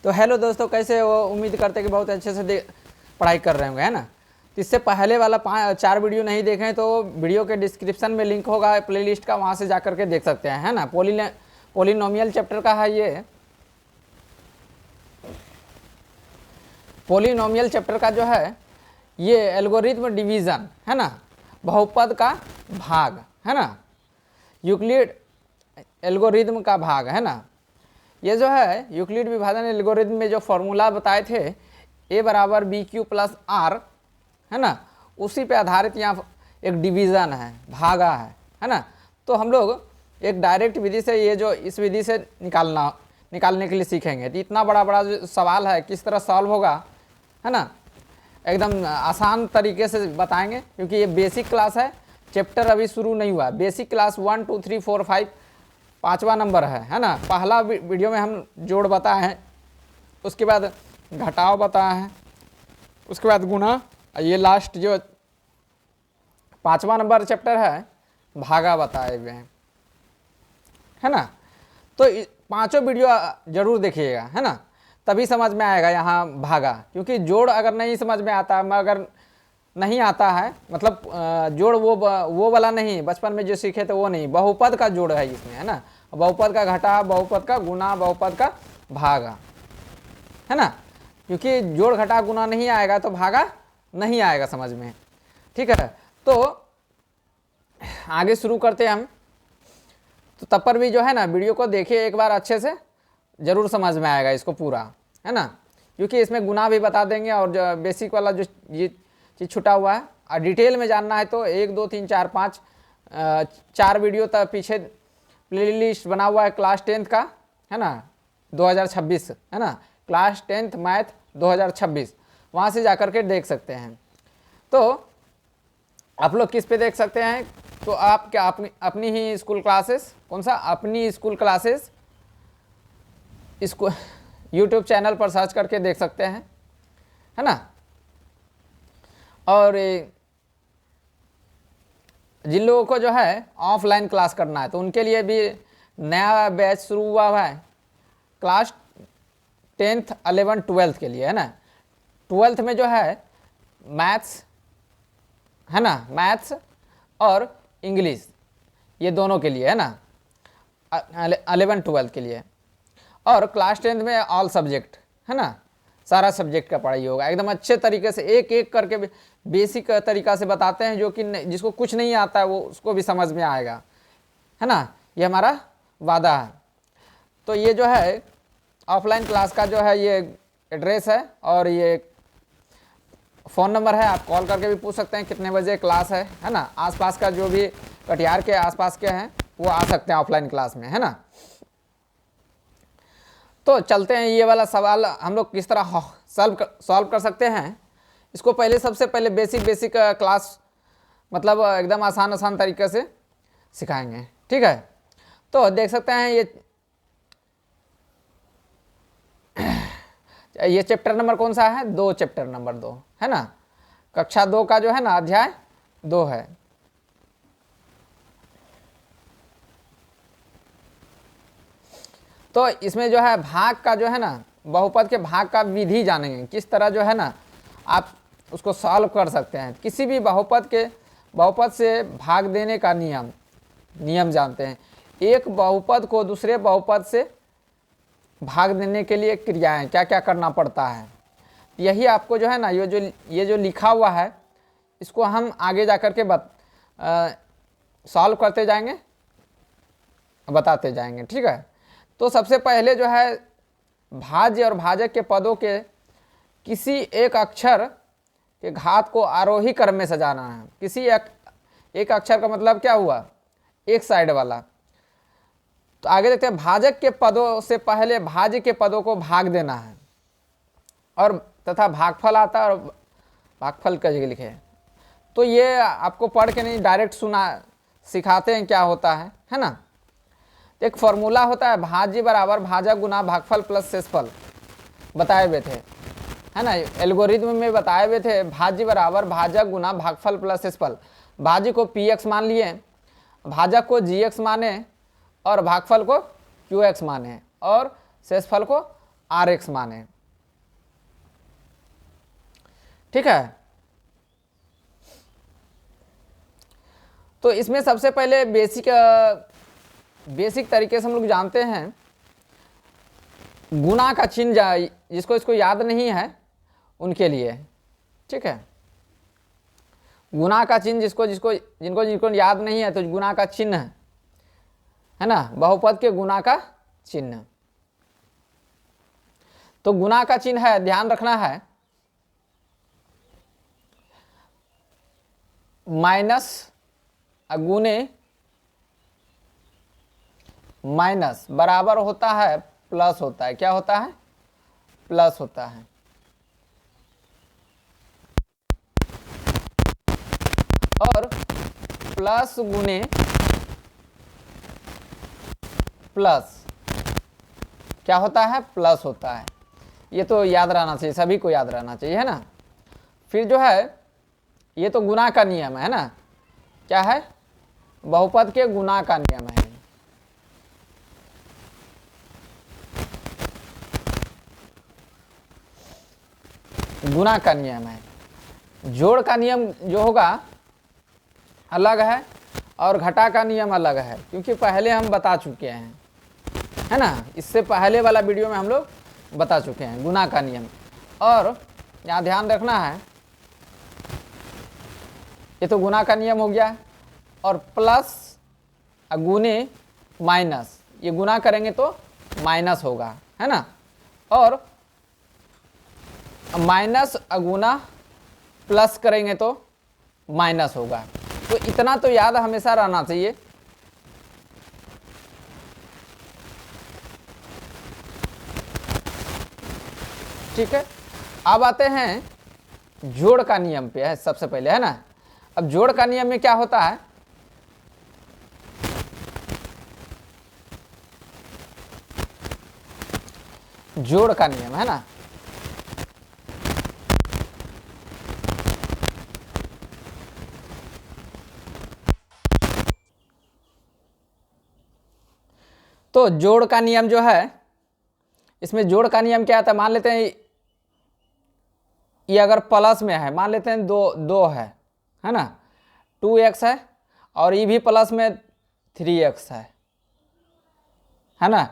तो हेलो दोस्तों, कैसे हो? उम्मीद करते हैं कि बहुत अच्छे से पढ़ाई कर रहे होंगे, है ना। तो इससे पहले वाला 4 वीडियो नहीं देखें तो वीडियो के डिस्क्रिप्शन में लिंक होगा प्लेलिस्ट का, वहाँ से जा करके देख सकते हैं, है ना। पोलिनोमियल चैप्टर का है ये। पोलिनोमियल चैप्टर का जो है ये एल्गोरिथम डिवीज़न, है ना, बहुपद का भाग, है ना, यूक्लिड एल्गोरिथम का भाग, है ना। ये जो है यूक्लिड विभाजन एल्गोरिथम में जो फॉर्मूला बताए थे a बराबर बी क्यू प्लस आर, है ना, उसी पे आधारित यहाँ एक डिवीज़न है, भागा है ना। तो हम लोग एक डायरेक्ट विधि से ये जो इस विधि से निकालने के लिए सीखेंगे। तो इतना बड़ा बड़ा जो सवाल है किस तरह सॉल्व होगा, है ना, एकदम आसान तरीके से बताएंगे, क्योंकि ये बेसिक क्लास है, चैप्टर अभी शुरू नहीं हुआ। बेसिक क्लास 1 2 3 4 5 5वां नंबर है ना। पहला वीडियो में हम जोड़ बताए हैं, उसके बाद घटाव बताया है, उसके बाद गुणा, ये लास्ट जो 5वां नंबर चैप्टर है भागा बताए हुए हैं, है ना। तो पांचों वीडियो जरूर देखिएगा, है ना, तभी समझ में आएगा यहाँ भागा। क्योंकि जोड़ अगर नहीं समझ में आता, अगर नहीं आता है, मतलब जोड़ वो वाला नहीं, बचपन में जो सीखे थे वो नहीं, बहुपद का जोड़ है इसमें, है ना। बहुपद का घटा, बहुपद का गुना, बहुपद का भागा, है ना। क्योंकि जोड़ घटा गुना नहीं आएगा तो भागा नहीं आएगा समझ में, ठीक है। तो आगे शुरू करते हैं हम। तो तब पर भी जो है ना वीडियो को देखिए एक बार अच्छे से, जरूर समझ में आएगा इसको पूरा, है ना। क्योंकि इसमें गुना भी बता देंगे और जो बेसिक वाला जो ये चीज़ छुटा हुआ है, और डिटेल में जानना है तो 1 2 3 4 5 4 वीडियो तक पीछे प्लेलिस्ट बना हुआ है क्लास 10th का, है ना, 2026, है ना, क्लास 10th मैथ 2026, वहाँ से जा कर के देख सकते हैं। तो आप लोग किस पे देख सकते हैं? तो आप क्या अपनी ही स्कूल क्लासेस, कौन सा, अपनी स्कूल क्लासेस इसको यूट्यूब चैनल पर सर्च करके देख सकते हैं, है ना। और जिन लोगों को जो है ऑफलाइन क्लास करना है तो उनके लिए भी नया बैच शुरू हुआ है क्लास 10th 11th 12th के लिए, है ना। 12th में जो है मैथ्स, है ना, मैथ्स और इंग्लिश, ये दोनों के लिए, है ना, 11th 12th के लिए। और क्लास 10th में ऑल सब्जेक्ट, है ना, सारा सब्जेक्ट का पढ़ाई होगा एकदम अच्छे तरीके से, एक एक करके बेसिक तरीका से बताते हैं, जो कि जिसको कुछ नहीं आता है वो उसको भी समझ में आएगा, है ना। ये हमारा वादा है। तो ये जो है ऑफलाइन क्लास का जो है ये एड्रेस है और ये फ़ोन नंबर है, आप कॉल करके भी पूछ सकते हैं कितने बजे क्लास है ना। आसपास का जो भी कटिहार के आसपास के हैं वो आ सकते हैं ऑफलाइन क्लास में, है ना। तो चलते हैं, ये वाला सवाल हम लोग किस तरह सॉल्व कर सकते हैं। इसको पहले सबसे पहले बेसिक क्लास, मतलब एकदम आसान तरीके से सिखाएंगे, ठीक है। तो देख सकते हैं ये चैप्टर नंबर कौन सा है? 2, चैप्टर नंबर 2, है ना। कक्षा 2 का जो है ना अध्याय 2 है। तो इसमें जो है भाग का जो है ना, बहुपद के भाग का विधि जानेंगे, किस तरह जो है ना आप उसको सॉल्व कर सकते हैं। किसी भी बहुपद से भाग देने का नियम जानते हैं। एक बहुपद को दूसरे बहुपद से भाग देने के लिए क्रियाएं क्या क्या करना पड़ता है, यही आपको जो है ना ये जो लिखा हुआ है इसको हम आगे जा कर के सॉल्व करते जाएंगे, बताते जाएंगे, ठीक है। तो सबसे पहले जो है भाज्य और भाजक के पदों के किसी एक अक्षर के घात को आरोही क्रम में सजाना है। किसी एक अक्षर का मतलब क्या हुआ? एक साइड वाला। तो आगे देखते हैं, भाजक के पदों से पहले भाज्य के पदों को भाग देना है, और तथा भागफल आता है और भागफल का जगह लिखे। तो ये आपको पढ़ के नहीं, डायरेक्ट सिखाते हैं क्या होता है ना। एक फॉर्मूला होता है, भाज्य बराबर भाजक गुना भागफल प्लस शेषफल, बताए हुए थे, है ना। एल्गोरिथम में बताए हुए थे, भाज्य बराबर भाजक गुना भागफल प्लस शेषफल। भाज्य को px मान लिए, भाजक को gx माने और भागफल को qx माने और शेषफल को आर एक्स माने। ठीक है, तो इसमें सबसे पहले बेसिक तरीके से हम लोग जानते हैं गुना का चिन्ह, जिसको इसको याद नहीं है उनके लिए। ठीक है, गुना का चिन्ह जिनको याद नहीं है, तो गुना का चिन्ह है ना, बहुपद के गुना का चिन्ह। तो गुना का चिन्ह है, ध्यान रखना है, माइनस गुने माइनस बराबर होता है प्लस होता है। क्या होता है? प्लस होता है। और प्लस गुने प्लस क्या होता है? प्लस होता है। ये तो याद रहना चाहिए, सभी को याद रहना चाहिए, है ना। फिर जो है ये तो गुना का नियम है ना, क्या है? बहुपद के गुना का नियम है। गुना का नियम है। जोड़ का नियम जो होगा अलग है और घटा का नियम अलग है, क्योंकि पहले हम बता चुके हैं, है ना। इससे पहले वाला वीडियो में हम लोग बता चुके हैं गुना का नियम। और यहाँ ध्यान रखना है, ये तो गुना का नियम हो गया, और प्लस गुने माइनस, ये गुना करेंगे तो माइनस होगा, है ना। और माइनस अगुना प्लस करेंगे तो माइनस होगा। तो इतना तो याद हमेशा रहना चाहिए। ठीक है, अब आते हैं जोड़ का नियम पे, है सबसे पहले, है ना। अब जोड़ का नियम में क्या होता है? जोड़ का नियम, है ना, तो जोड़ का नियम जो है, इसमें जोड़ का नियम क्या आता है? मान लेते हैं ये अगर प्लस में है, मान लेते हैं दो है ना, 2x है, और ये भी प्लस में 3x है ना।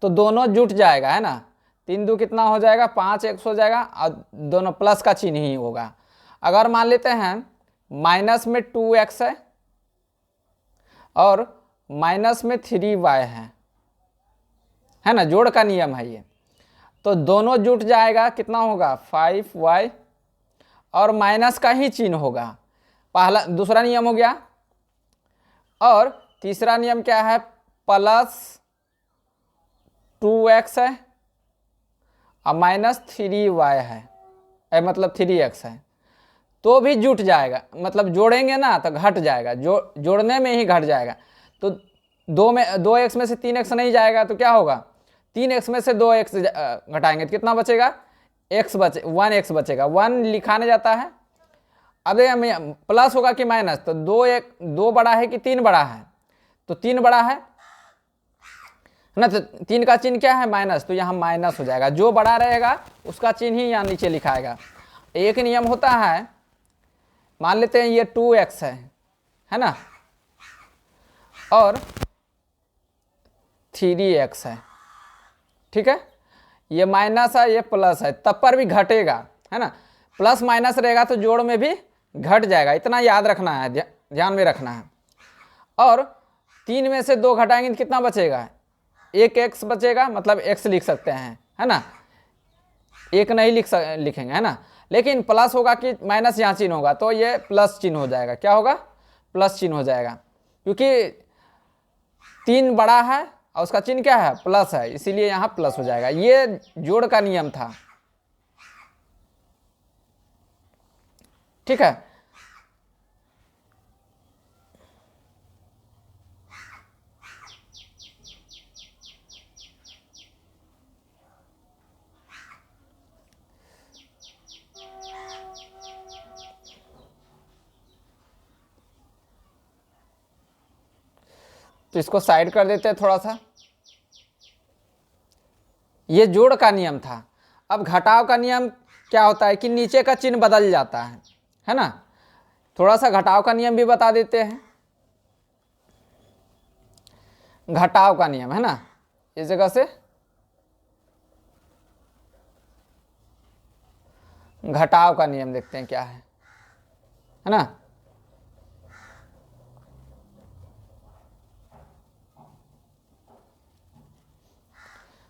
तो दोनों जुट जाएगा, है ना। 3 2 कितना हो जाएगा? 5x हो जाएगा, और दोनों प्लस का चिन्ह ही होगा। अगर मान लेते हैं माइनस में 2x और माइनस में 3y है ना, जोड़ का नियम है ये। तो दोनों जुट जाएगा, कितना होगा? 5y, और माइनस का ही चिन्ह होगा। दूसरा नियम हो गया। और तीसरा नियम क्या है? प्लस 2x और माइनस 3y मतलब 3x तो भी जुट जाएगा, मतलब जोड़ेंगे ना तो घट जाएगा, जोड़ने में ही घट जाएगा। तो 2x में से 3x नहीं जाएगा तो क्या होगा? 3x में से 2x घटाएंगे तो कितना बचेगा? 1x बचेगा। 1 लिखाने जाता है। अब प्लस होगा कि माइनस? तो 2 बड़ा है कि 3 बड़ा है? तो 3 बड़ा है ना, तो 3 का चिन्ह क्या है? माइनस, तो यहाँ माइनस हो जाएगा। जो बड़ा रहेगा उसका चिन्ह ही यहाँ नीचे लिखाएगा। एक नियम होता है, मान लेते हैं ये 2x है ना, और 3x ठीक है। ये माइनस है, ये प्लस है, तब पर भी घटेगा, है ना। प्लस माइनस रहेगा तो जोड़ में भी घट जाएगा, इतना याद रखना है, ध्यान में रखना है। और 3 में से 2 घटाएंगे तो कितना बचेगा? 1x बचेगा, मतलब x लिख सकते हैं, है ना। 1 नहीं लिखेंगे, है ना। लेकिन प्लस होगा कि माइनस यहाँ चिन्ह होगा, तो ये प्लस चिन्ह हो जाएगा। क्या होगा? प्लस चिन्ह हो जाएगा, क्योंकि 3 बड़ा है और उसका चिन्ह क्या है? प्लस है, इसीलिए यहाँ प्लस हो जाएगा। ये जोड़ का नियम था। ठीक है, तो इसको साइड कर देते हैं थोड़ा सा। ये जोड़ का नियम था। अब घटाव का नियम क्या होता है कि नीचे का चिन्ह बदल जाता है ना। थोड़ा सा घटाव का नियम भी बता देते हैं। घटाव का नियम है ना, इस जगह से घटाव का नियम देखते हैं क्या है ना।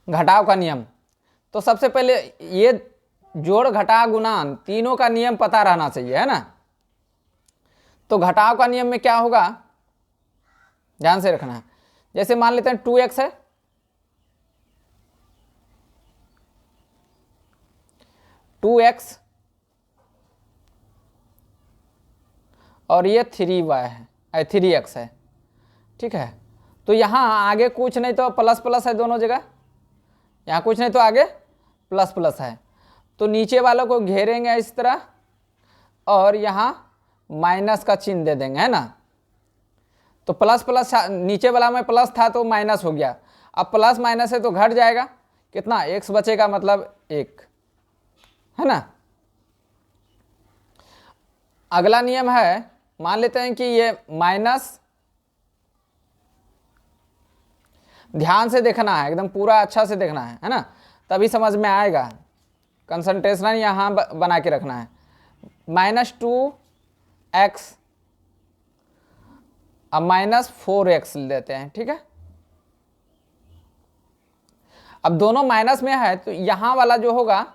घटाव का नियम, तो सबसे पहले ये जोड़ घटा गुणान तीनों का नियम पता रहना चाहिए, है ना। तो घटाव का नियम में क्या होगा, ध्यान से रखना है। जैसे मान लेते हैं 2x है, x और ये 3y है, 3x है, ठीक है। तो यहाँ आगे कुछ नहीं तो प्लस प्लस है दोनों जगह, यहाँ कुछ नहीं तो आगे प्लस प्लस है। तो नीचे वालों को घेरेंगे इस तरह और यहाँ माइनस का चिन्ह दे देंगे, है ना। तो प्लस प्लस नीचे वाला में प्लस था तो माइनस हो गया, अब प्लस माइनस है तो घट जाएगा, कितना x बचेगा, मतलब 1, है ना। अगला नियम है, मान लेते हैं कि ये माइनस, ध्यान से देखना है, एकदम पूरा अच्छा से देखना है ना, तभी समझ में आएगा। कंसंट्रेशन यहाँ बना के रखना है। -2x अब -4x लेते हैं, ठीक है। अब दोनों माइनस में है तो यहाँ वाला जो होगा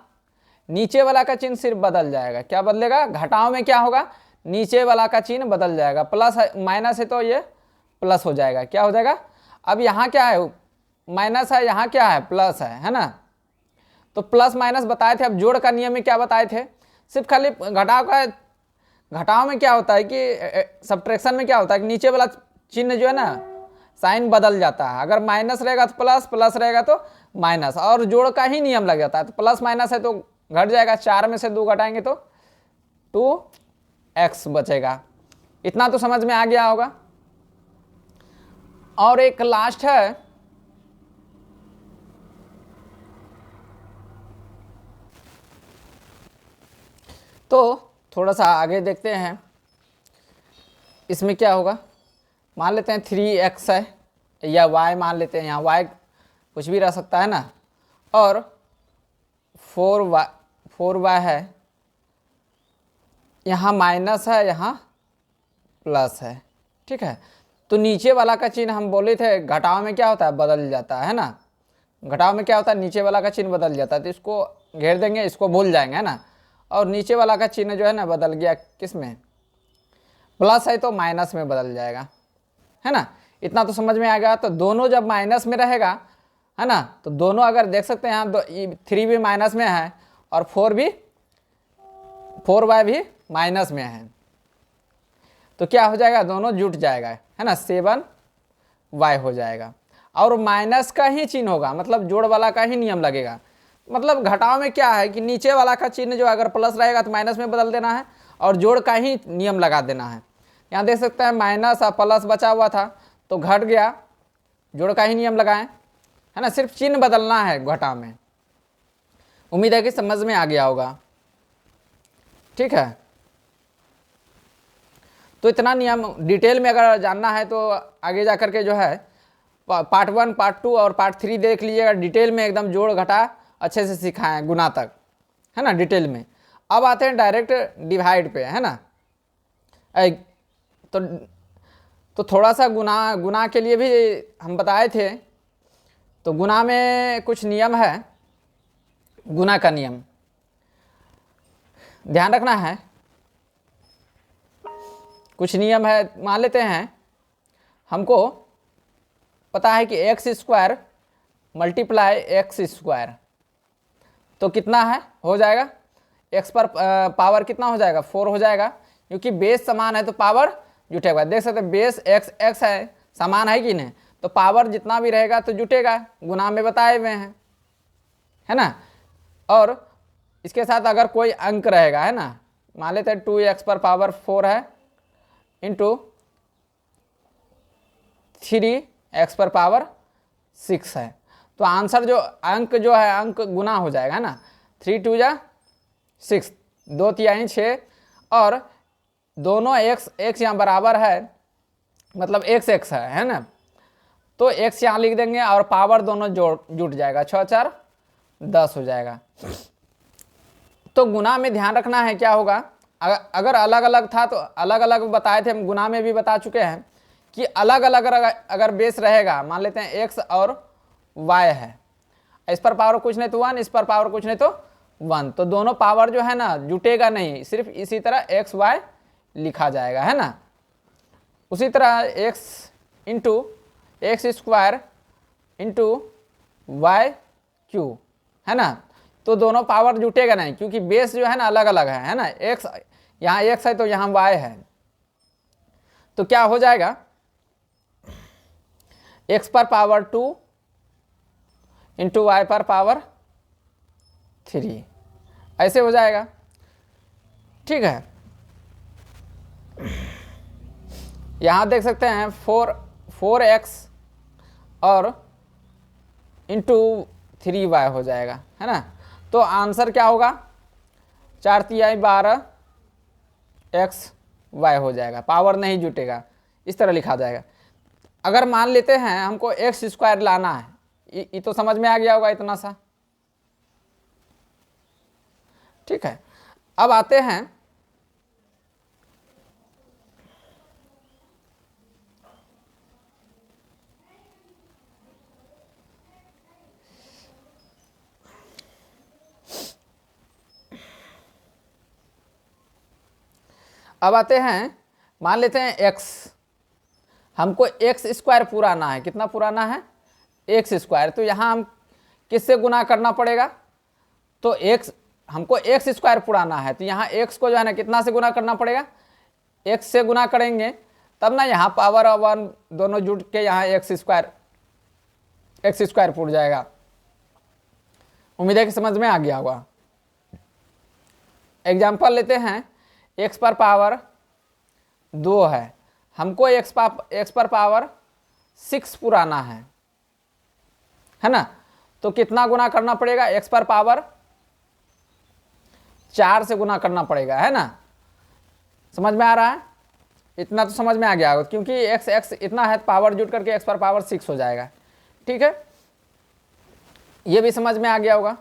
नीचे वाला का चिन्ह सिर्फ बदल जाएगा। क्या बदलेगा, घटाव में क्या होगा, नीचे वाला का चिन्ह बदल जाएगा। प्लस है, माइनस है तो ये प्लस हो जाएगा, क्या हो जाएगा। अब यहाँ क्या है, माइनस है, यहाँ क्या है, प्लस है ना। तो प्लस माइनस बताए थे। अब जोड़ का नियम में क्या बताए थे, सिर्फ खाली घटाव का, घटाव में क्या होता है कि सब्ट्रैक्शन में क्या होता है कि नीचे वाला चिन्ह जो है ना साइन बदल जाता है। अगर माइनस रहेगा तो प्लस, प्लस रहेगा तो माइनस, और जोड़ का ही नियम लग जाता है। तो प्लस माइनस है तो घट जाएगा, 4 में से 2 घटाएंगे तो 2x बचेगा। इतना तो समझ में आ गया होगा। और एक लास्ट है, तो थोड़ा सा आगे देखते हैं इसमें क्या होगा। मान लेते हैं 3x है या y मान लेते हैं, यहाँ y कुछ भी रह सकता है ना, और 4y है, यहाँ माइनस है, यहाँ प्लस है, ठीक है। तो नीचे वाला का चिन्ह हम बोले थे घटाव में क्या होता है, बदल जाता है ना। घटाव में क्या होता है, नीचे वाला का चिन्ह बदल जाता है। तो इसको घेर देंगे, इसको भूल जाएंगे, है ना। और नीचे वाला का चिन्ह जो है ना बदल गया, किस में, प्लस है तो माइनस में बदल जाएगा, है ना। इतना तो समझ में आ गया। तो दोनों जब माइनस में रहेगा, है ना, तो दोनों अगर देख सकते हैं यहाँ 3 भी माइनस में है और 4y भी माइनस में है, तो क्या हो जाएगा, दोनों जुट जाएगा, है ना, 7y हो जाएगा। और माइनस का ही चिन्ह होगा, मतलब जोड़ वाला का ही नियम लगेगा। मतलब घटाव में क्या है कि नीचे वाला का चिन्ह जो अगर प्लस रहेगा तो माइनस में बदल देना है, और जोड़ का ही नियम लगा देना है। यहाँ देख सकते हैं माइनस और प्लस बचा हुआ था तो घट गया, जोड़ का ही नियम लगाएं, है ना। सिर्फ चिन्ह बदलना है घटाव में। उम्मीद है कि समझ में आ गया होगा, ठीक है। तो इतना नियम डिटेल में अगर जानना है तो आगे जा करके जो है पार्ट 1, पार्ट 2 और पार्ट 3 देख लीजिएगा। डिटेल में एकदम जोड़ घटा अच्छे से सिखाएं, गुना तक, है ना, डिटेल में। अब आते हैं डायरेक्ट डिवाइड पे, है ना। तो थोड़ा सा गुना के लिए भी हम बताए थे। तो गुना में कुछ नियम है, गुना का नियम ध्यान रखना है। कुछ नियम है, मान लेते हैं हमको पता है कि x² मल्टीप्लाई x², तो कितना है, हो जाएगा x पर पावर कितना हो जाएगा, 4 हो जाएगा। क्योंकि बेस समान है तो पावर जुटेगा। देख सकते हैं बेस x है, समान है कि नहीं, तो पावर जितना भी रहेगा तो जुटेगा, गुना में बताए हुए हैं, है ना। और इसके साथ अगर कोई अंक रहेगा, है ना, मान लेते हैं 2x पर पावर 4 है इंटू 3x पर पावर 6 है, तो आंसर जो अंक जो है अंक गुना हो जाएगा, है ना। 3 2 जा 6, 2 तिहाई 6, और दोनों x यहाँ बराबर है, मतलब x है ना। तो x यहाँ लिख देंगे और पावर दोनों जुट जाएगा, 6 4 10 हो जाएगा। तो गुना में ध्यान रखना है क्या होगा, अगर अलग अलग था तो अलग अलग बताए थे हम, गुना में भी बता चुके हैं कि अलग अलग अगर बेस रहेगा, मान लेते हैं x और y है, इस पर पावर कुछ नहीं तो 1, इस पर पावर कुछ नहीं तो 1, तो दोनों पावर जो है ना जुटेगा नहीं, सिर्फ इसी तरह x y लिखा जाएगा, है ना। उसी तरह x into x square into y q, है ना। तो दोनों पावर जुटेगा नहीं क्योंकि बेस जो है ना अलग अलग है ना। x यहाँ x है तो यहाँ y है, तो क्या हो जाएगा, x पर पावर 2 इंटू वाई पर पावर 3, ऐसे हो जाएगा, ठीक है। यहाँ देख सकते हैं 4x और इंटू 3y हो जाएगा, है ना। तो आंसर क्या होगा, 4 तिहाई 12 x y हो जाएगा, पावर नहीं जुटेगा, इस तरह लिखा जाएगा। अगर मान लेते हैं हमको एक्स स्क्वायर लाना है, ये तो समझ में आ गया होगा इतना सा, ठीक है। अब आते हैं मान लेते हैं x, हमको एक्स स्क्वायर पुराना है, कितना पुराना है, एक्स स्क्वायर। तो यहाँ हम किससे गुना करना पड़ेगा, तो x हमको एक्स स्क्वायर पुराना है, तो यहाँ x को जो है ना कितना से गुना करना पड़ेगा, x से गुना करेंगे तब ना यहाँ पावर 1 दोनों जुट के यहाँ एक्स स्क्वायर पुर जाएगा। उम्मीद है कि समझ में आ गया होगा। एग्जाम्पल लेते हैं, x पर पावर 2 है, हमको x पर पावर 6 पुराना है ना। तो कितना गुना करना पड़ेगा, x पर पावर 4 से गुना करना पड़ेगा, है ना। समझ में आ रहा है, इतना तो समझ में आ गया होगा क्योंकि x इतना है, पावर जुट करके x पर पावर 6 हो जाएगा, ठीक है। ये भी समझ में आ गया होगा।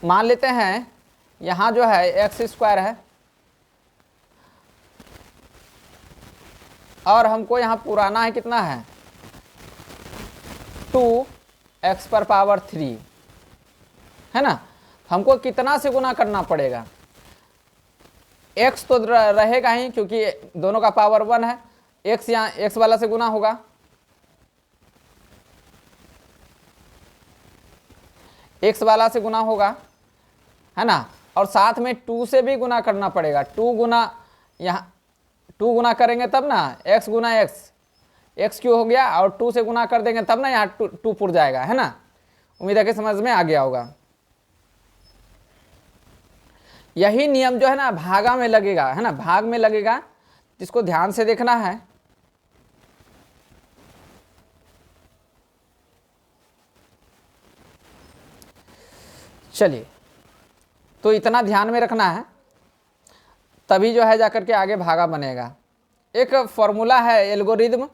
मान लेते हैं यहाँ जो है एक्स स्क्वायर है और हमको यहाँ पुराना है, कितना है, 2x पर पावर 3, है ना। हमको कितना से गुना करना पड़ेगा, x तो रहेगा ही क्योंकि दोनों का पावर 1 है, x यहाँ x वाला से गुना होगा, x वाला से गुना होगा, है ना। और साथ में 2 से भी गुना करना पड़ेगा, 2 गुना, यहाँ 2 गुना करेंगे तब ना x गुना x क्यों हो गया, और 2 से गुना कर देंगे तब ना यहाँ 2 पुर जाएगा, है ना। उम्मीद है कि समझ में आ गया होगा। यही नियम जो है ना भागा में लगेगा, है ना, भाग में लगेगा, जिसको ध्यान से देखना है। चलिए, तो इतना ध्यान में रखना है, तभी जो है जाकर के आगे भागा बनेगा। एक फॉर्मूला है एल्गोरिदम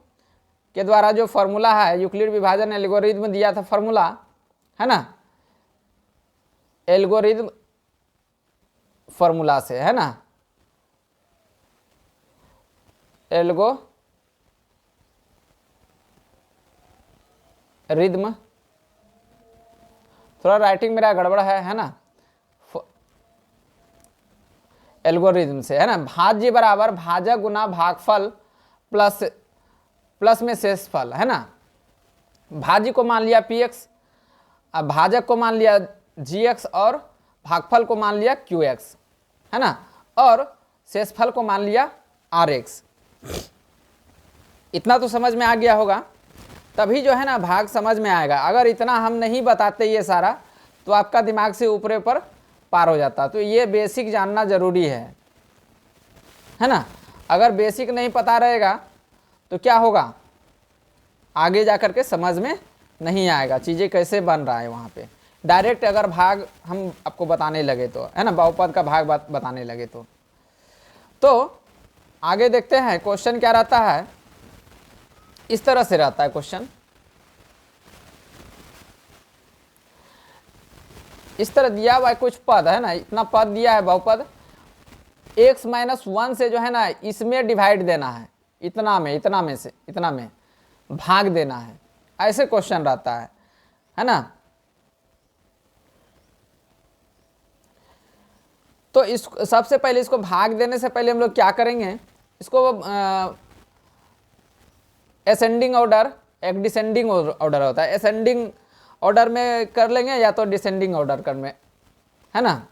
के द्वारा, जो फॉर्मूला है यूक्लिड विभाजन एल्गोरिदम दिया था फॉर्मूला, है ना, एल्गोरिदम फॉर्मूला से, है ना, एल्गोरिदम, थोड़ा राइटिंग मेरा गड़बड़ है ना, एल्गोरिदम से, है ना। भाज्य बराबर भाजक गुना भागफल प्लस में शेषफल, है ना। भाज्य को मान लिया px, अब भाजक को मान लिया gx और भागफल को मान लिया qx, है ना, और शेषफल को मान लिया rx। इतना तो समझ में आ गया होगा, तभी जो है ना भाग समझ में आएगा। अगर इतना हम नहीं बताते ये सारा, तो आपका दिमाग से ऊपर ऊपर पार हो जाता। तो ये बेसिक जानना जरूरी है ना। अगर बेसिक नहीं पता रहेगा तो क्या होगा, आगे जा कर के समझ में नहीं आएगा चीज़ें कैसे बन रहा है वहाँ पे। डायरेक्ट अगर भाग हम आपको बताने लगे तो, है ना, बहुपद का भाग बताने लगे तो आगे देखते हैं क्वेश्चन क्या रहता है। इस तरह से रहता है क्वेश्चन, इस तरह दिया हुआ है कुछ पद, है ना, इतना पद दिया है बहुपद, x-1 से जो है ना इसमें डिवाइड देना है, इतना में भाग देना है, ऐसे क्वेश्चन रहता है ना। तो इस सबसे पहले इसको भाग देने से पहले हम लोग क्या करेंगे, इसको असेंडिंग ऑर्डर, एक डिसेंडिंग ऑर्डर होता है, असेंडिंग ऑर्डर में कर लेंगे या तो डिसेंडिंग ऑर्डर कर में, है ना।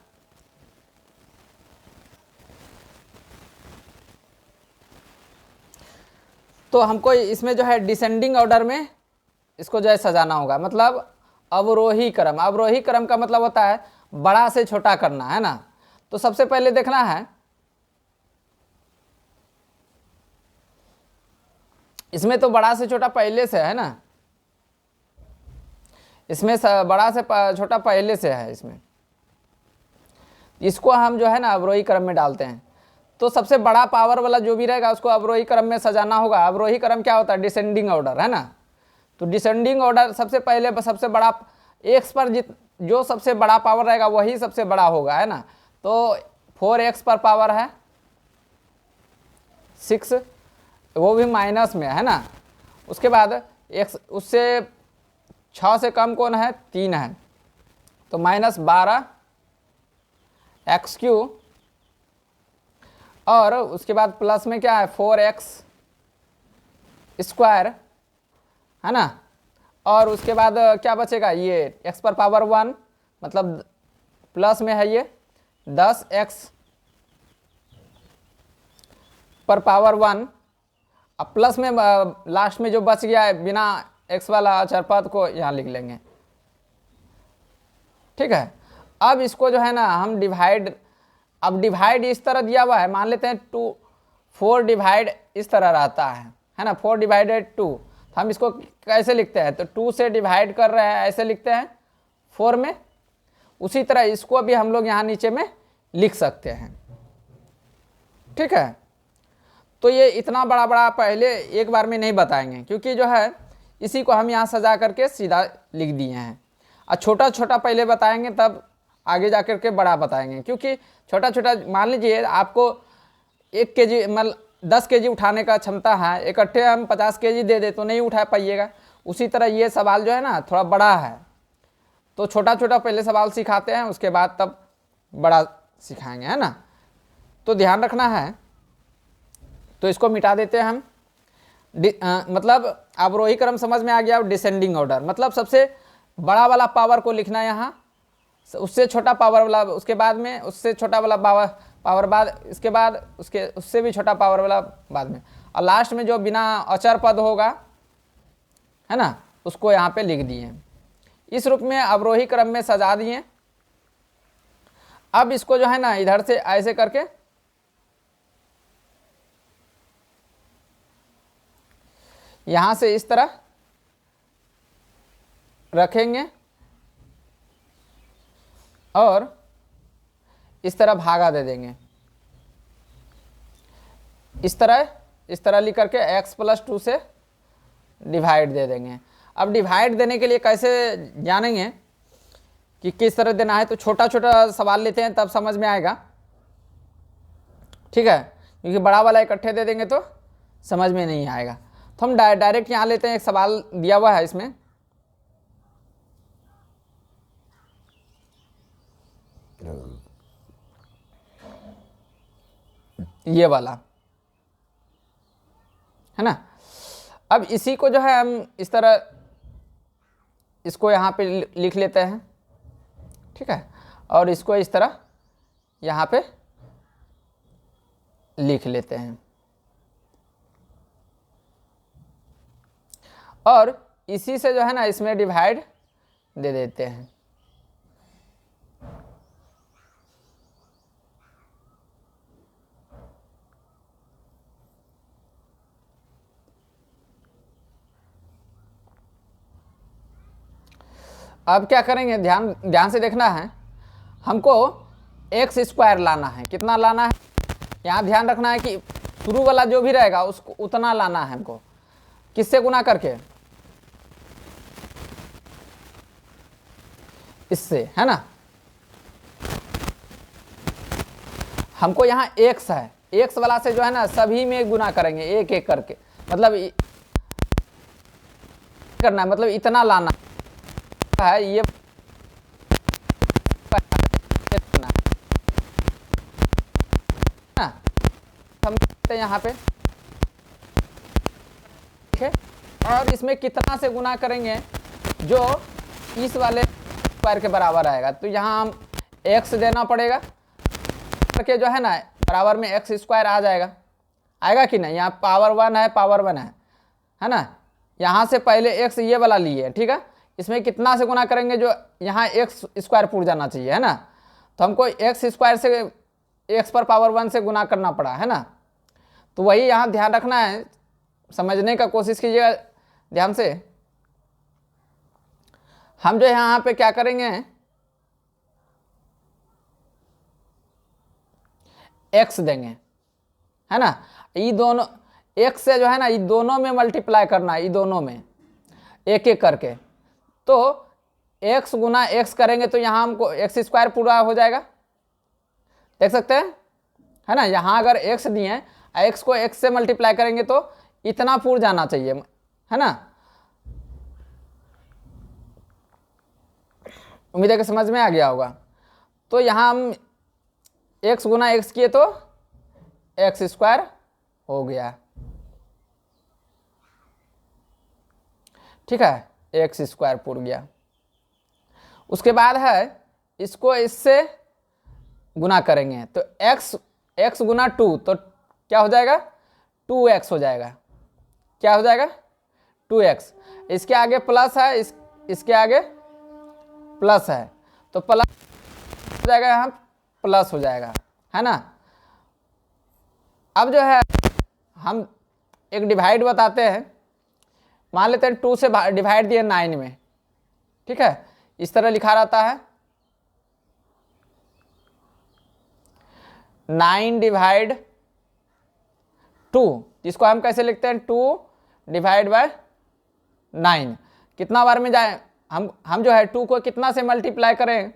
तो हमको इसमें जो है डिसेंडिंग ऑर्डर में इसको जो है सजाना होगा, मतलब अवरोही क्रम। अवरोही क्रम का मतलब होता है बड़ा से छोटा करना, है ना। तो सबसे पहले देखना है, इसमें तो बड़ा से छोटा पहले से है ना, इसमें बड़ा से छोटा पहले से है, इसमें इसको हम जो है ना अवरोही क्रम में डालते हैं। तो सबसे बड़ा पावर वाला जो भी रहेगा उसको अवरोही क्रम में सजाना होगा। अवरोही क्रम क्या होता है, डिसेंडिंग ऑर्डर, है ना। तो डिसेंडिंग ऑर्डर सबसे पहले सबसे बड़ा x पर जो सबसे बड़ा पावर रहेगा वही सबसे बड़ा होगा, है ना। तो 4x पर पावर है 6, वो भी माइनस में, है ना। उसके बाद x उससे 6 से कम कौन है, 3 है, तो -12 x³ और उसके बाद प्लस में क्या है 4x², है ना। और उसके बाद क्या बचेगा, ये x पर पावर 1, मतलब प्लस में है ये 10x पर पावर 1, अब प्लस में लास्ट में जो बच गया है बिना x वाला अचरपद को यहाँ लिख लेंगे, ठीक है। अब इसको जो है ना हम डिवाइड, अब डिवाइड इस तरह दिया हुआ है, मान लेते हैं 4 डिवाइड इस तरह रहता है ना, 4/2। तो हम इसको कैसे लिखते हैं, तो 2 से डिवाइड कर रहे हैं ऐसे लिखते हैं 4 में। उसी तरह इसको भी हम लोग यहाँ नीचे में लिख सकते हैं, ठीक है। तो ये इतना बड़ा बड़ा पहले एक बार में नहीं बताएंगे, क्योंकि जो है इसी को हम यहाँ सजा करके सीधा लिख दिए हैं, और छोटा छोटा पहले बताएंगे तब आगे जा करके बड़ा बताएंगे। क्योंकि छोटा छोटा, मान लीजिए आपको 1 kg मतलब 10 kg उठाने का क्षमता है, इकट्ठे हम 50 kg दे दे तो नहीं उठा पाइएगा। उसी तरह ये सवाल जो है ना थोड़ा बड़ा है, तो छोटा छोटा पहले सवाल सिखाते हैं, उसके बाद तब बड़ा सिखाएंगे, है ना। तो ध्यान रखना है। तो इसको मिटा देते हैं हम। मतलब अवरोही क्रम समझ में आ गया। डिसेंडिंग ऑर्डर मतलब सबसे बड़ा वाला पावर को लिखना यहाँ, उससे छोटा पावर वाला उसके बाद में, उससे छोटा वाला पावर बाद, इसके बाद उसके उससे भी छोटा पावर वाला बाद में, और लास्ट में जो बिना अचर पद होगा, है ना, उसको यहाँ पे लिख दिए। इस रूप में अवरोही क्रम में सजा दिए। अब इसको जो है ना इधर से ऐसे करके यहाँ से इस तरह रखेंगे और इस तरह भागा दे देंगे, इस तरह लिख करके x+2 से डिवाइड दे देंगे। अब डिवाइड देने के लिए कैसे जानेंगे कि किस तरह देना है, तो छोटा छोटा सवाल लेते हैं तब समझ में आएगा, ठीक है। क्योंकि बड़ा वाला इकट्ठे दे देंगे तो समझ में नहीं आएगा। तो हम डायरेक्ट यहाँ लेते हैं, एक सवाल दिया हुआ है इसमें, ये वाला, है ना। अब इसी को जो है हम इस तरह इसको यहाँ पे लिख लेते हैं, ठीक है, और इसको इस तरह यहाँ पे लिख लेते हैं, और इसी से जो है ना इसमें डिवाइड दे देते हैं। अब क्या करेंगे, ध्यान ध्यान से देखना है, हमको एक्स स्क्वायर लाना है। कितना लाना है, यहाँ ध्यान रखना है कि शुरू वाला जो भी रहेगा उसको उतना लाना है हमको। किससे गुना करके, इससे, है ना। हमको यहाँ एक्स है, एक्स वाला से जो है ना सभी में गुना करेंगे एक एक करके, मतलब करना है, मतलब इतना लाना है। ये समझते हैं यहाँ पे, ठीक है। और इसमें कितना से गुना करेंगे जो इस वाले स्क्वायर के बराबर आएगा, तो यहाँ हम एक्स देना पड़ेगा करके जो है ना बराबर में एक्स स्क्वायर आ जाएगा, आएगा कि नहीं। यहाँ पावर 1 है, पावर 1 है ना। यहाँ से पहले एक्स ये वाला लिए, ठीक है। इसमें कितना से गुना करेंगे जो यहाँ एक्स स्क्वायर पूर जाना चाहिए, है ना। तो हमको एक्स स्क्वायर से एक्स पर पावर 1 से गुना करना पड़ा, है ना। तो वही यहाँ ध्यान रखना है, समझने का कोशिश कीजिएगा ध्यान से। हम जो यहाँ पे क्या करेंगे, एक्स देंगे, है ना। ये दोनों एक्स से जो है ना ये दोनों में मल्टीप्लाई करना है, ये दोनों में एक एक करके। तो एक्स गुना एक्स करेंगे तो यहाँ हमको एक्स स्क्वायर पूरा हो जाएगा, देख सकते हैं, है ना। यहाँ अगर एक्स दिए हैं, एक्स को एक्स से मल्टीप्लाई करेंगे तो इतना पूर जाना चाहिए, है ना। उम्मीद है कि समझ में आ गया होगा। तो यहाँ हम एक्स गुना एक्स किए तो एक्स स्क्वायर हो गया, ठीक है, एक्स स्क्वायर पूर गया। उसके बाद है इसको इससे गुना करेंगे तो एक्स गुना 2 तो क्या हो जाएगा, 2x हो जाएगा। क्या हो जाएगा, 2x। इसके आगे प्लस है, इसके आगे प्लस है, तो प्लस हो जाएगा, यहाँ प्लस हो जाएगा, है ना। अब जो है हम एक डिवाइड बताते हैं, मान लेते हैं 2 से डिवाइड दिए 9 में, ठीक है। इस तरह लिखा रहता है 9 डिवाइड 2, इसको हम कैसे लिखते हैं, 2 डिवाइड बाय 9। कितना बार में जाए, हम जो है 2 को कितना से मल्टीप्लाई करें,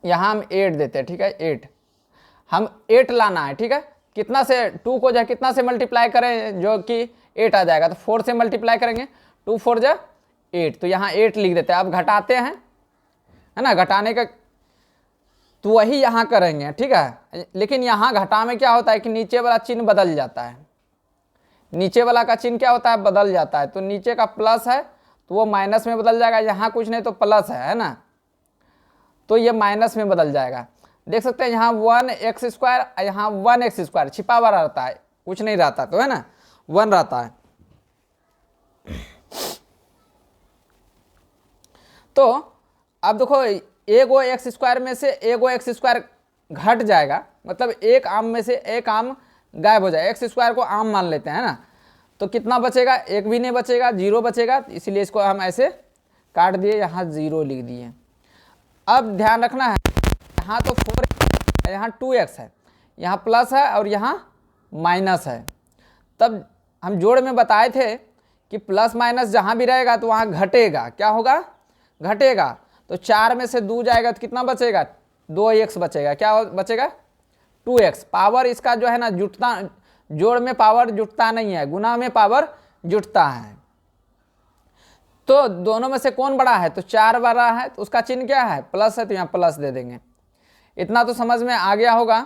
यहाँ हम 8 देते हैं, ठीक है, 8। हम 8 लाना है, ठीक है। कितना से 2 को जो है कितना से मल्टीप्लाई करें जो कि 8 आ जाएगा, तो 4 से मल्टीप्लाई करेंगे, 2 4 जा 8, तो यहाँ 8 लिख देते हैं। अब घटाते हैं, है ना, घटाने का तो वही यहाँ करेंगे, ठीक है। लेकिन यहाँ घटा में क्या होता है कि नीचे वाला चिन्ह बदल जाता है, नीचे वाला का चिन्ह क्या होता है, बदल जाता है। तो नीचे का प्लस है तो वो माइनस में बदल जाएगा, यहाँ कुछ नहीं तो प्लस है ना, तो ये माइनस में बदल जाएगा। देख सकते हैं यहाँ 1x स्क्वायर, यहाँ 1x स्क्वायर छिपा हुआ रहता है, कुछ नहीं रहता, तो है ना 1 रहता है। तो अब देखो एगो एक्स स्क्वायर में से एगो एक्स स्क्वायर घट जाएगा, मतलब एक आम में से एक आम गायब हो जाए। एक्स स्क्वायर को आम मान लेते हैं ना, तो कितना बचेगा, एक भी नहीं बचेगा, 0 बचेगा। इसीलिए इसको हम ऐसे काट दिए, यहाँ 0 लिख दिए। अब ध्यान रखना है, यहाँ तो 4 है, यहाँ 2x है, यहाँ प्लस है और यहाँ माइनस है। तब हम जोड़ में बताए थे कि प्लस माइनस जहाँ भी रहेगा तो वहाँ घटेगा, क्या होगा, घटेगा। तो 4 में से 2 जाएगा तो कितना बचेगा, 2x बचेगा। क्या बचेगा, 2x। पावर इसका जो है ना जुटता, जोड़ में पावर जुटता नहीं है, गुना में पावर जुटता है। तो दोनों में से कौन बड़ा है, तो 4 बड़ा है, तो उसका चिन्ह क्या है, प्लस है, तो यहाँ प्लस दे देंगे। इतना तो समझ में आ गया होगा।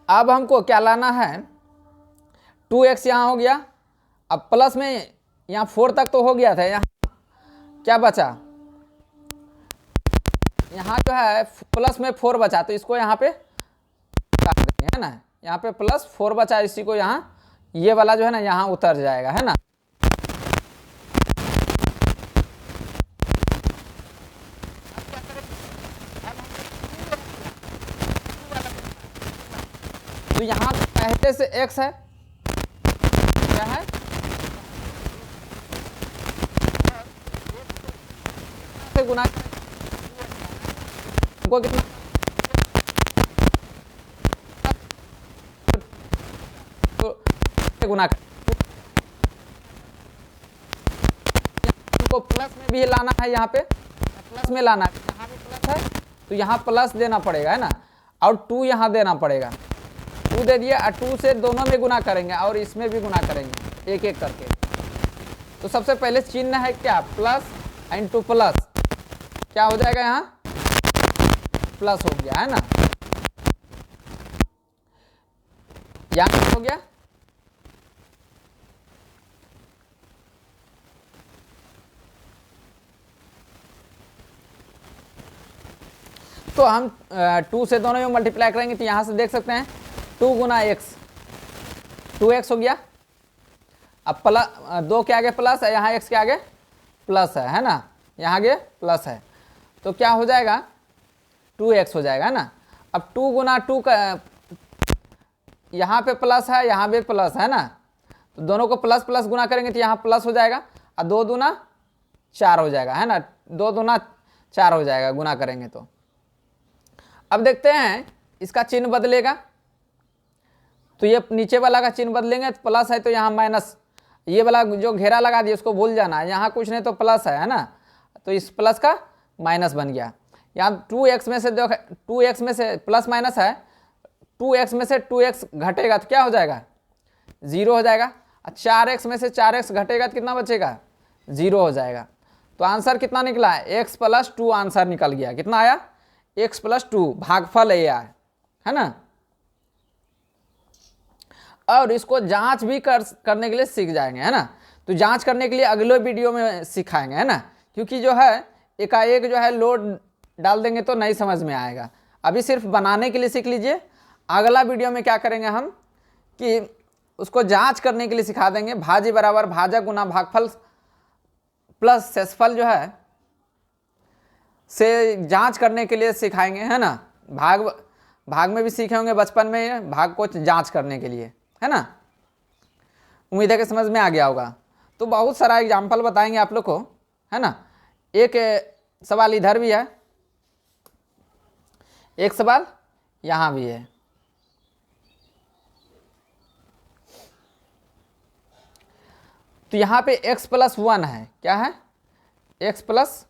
अब हमको क्या लाना है, 2x यहाँ हो गया। अब प्लस में यहाँ 4 तक तो हो गया था, यहाँ क्या बचा, यहाँ जो है प्लस में 4 बचा, तो इसको यहाँ पे काट देंगे, है ना। यहाँ पे प्लस 4 बचा, इसी को यहाँ ये वाला जो है ना यहाँ उतर जाएगा, है ना। तो यहाँ पहले से x है, क्या है, से गुना हमको कितना, तो गुना हमको प्लस में भी लाना है, यहाँ पे प्लस में लाना है, यहाँ पे प्लस है तो यहाँ प्लस देना पड़ेगा, है ना, और 2 यहाँ देना पड़ेगा, 2 दे दिया और 2 से दोनों में गुना करेंगे और इसमें भी गुना करेंगे एक एक करके। तो सबसे पहले चिन्ह है क्या, प्लस इंटू प्लस, क्या हो जाएगा, यहाँ प्लस हो गया, है ना, यहाँ क्या हो गया, तो हम 2 से दोनों में मल्टीप्लाई करेंगे तो यहाँ से देख सकते हैं 2 गुना एक्स, 2x हो गया। अब प्लस 2 के आगे प्लस है, यहाँ x के आगे प्लस है ना, यहाँ आगे प्लस है, तो क्या हो जाएगा 2x हो जाएगा, है ना। अब 2 गुना 2 का यहाँ पे प्लस है, यहाँ पे प्लस है ना, तो दोनों को प्लस प्लस गुना करेंगे तो यहाँ प्लस हो जाएगा और 2 दूना 4 हो जाएगा, है ना, 2 दूना 4 हो जाएगा गुना करेंगे तो। अब देखते हैं इसका चिन्ह बदलेगा, तो ये नीचे वाला का चिन्ह बदलेंगे तो प्लस है तो यहाँ माइनस, ये वाला जो घेरा लगा दिया उसको भूल जाना है, यहाँ कुछ नहीं तो प्लस है ना, तो इस प्लस का माइनस बन गया। यहाँ 2x में से देखो 2x में से प्लस माइनस है, 2x में से 2x घटेगा तो क्या हो जाएगा 0 हो जाएगा, 4x में से 4x घटेगा तो कितना बचेगा 0 हो जाएगा। तो आंसर कितना निकला है, x + 2 आंसर निकल गया, कितना आया x + 2 भागफल है ना। और इसको जांच भी करने के लिए सीख जाएंगे, है ना, तो जांच करने के लिए अगले वीडियो में सिखाएंगे, है ना, क्योंकि जो है एकाएक जो है लोड डाल देंगे तो नहीं समझ में आएगा। अभी सिर्फ बनाने के लिए सीख लीजिए, अगला वीडियो में क्या करेंगे हम कि उसको जांच करने के लिए सिखा देंगे, भाज्य बराबर भाजक गुना भागफल प्लस शेषफल जो है से जांच करने के लिए सिखाएंगे, है ना। भाग में भी सीखे होंगे बचपन में, भाग को जांच करने के लिए, है ना। उम्मीद है कि समझ में आ गया होगा। तो बहुत सारा एग्जाम्पल बताएंगे आप लोग को, है ना। एक सवाल इधर भी है, एक सवाल यहाँ भी है। तो यहाँ पे x + 1 है, क्या है x +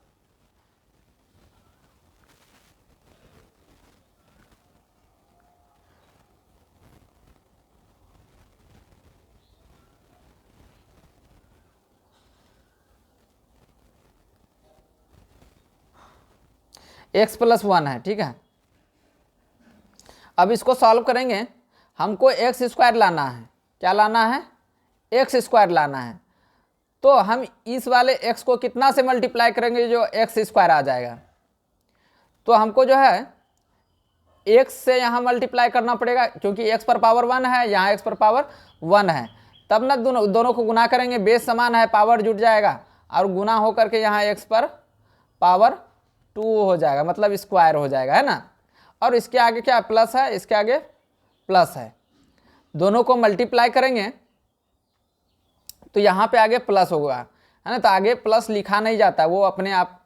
x + 1 है, ठीक है। अब इसको सॉल्व करेंगे, हमको x² लाना है, क्या लाना है x² लाना है। तो हम इस वाले x को कितना से मल्टीप्लाई करेंगे जो x² आ जाएगा, तो हमको जो है x से यहाँ मल्टीप्लाई करना पड़ेगा, क्योंकि x पर पावर 1 है, यहाँ x पर पावर 1 है, तब ना दोनों को गुना करेंगे, बेस समान है, पावर जुट जाएगा और गुना हो करके यहाँ x पर पावर 2 हो जाएगा, मतलब स्क्वायर हो जाएगा, है ना। और इसके आगे क्या प्लस है, इसके आगे प्लस है, दोनों को मल्टीप्लाई करेंगे तो यहाँ पे आगे प्लस होगा, है ना। तो आगे प्लस लिखा नहीं जाता, वो अपने आप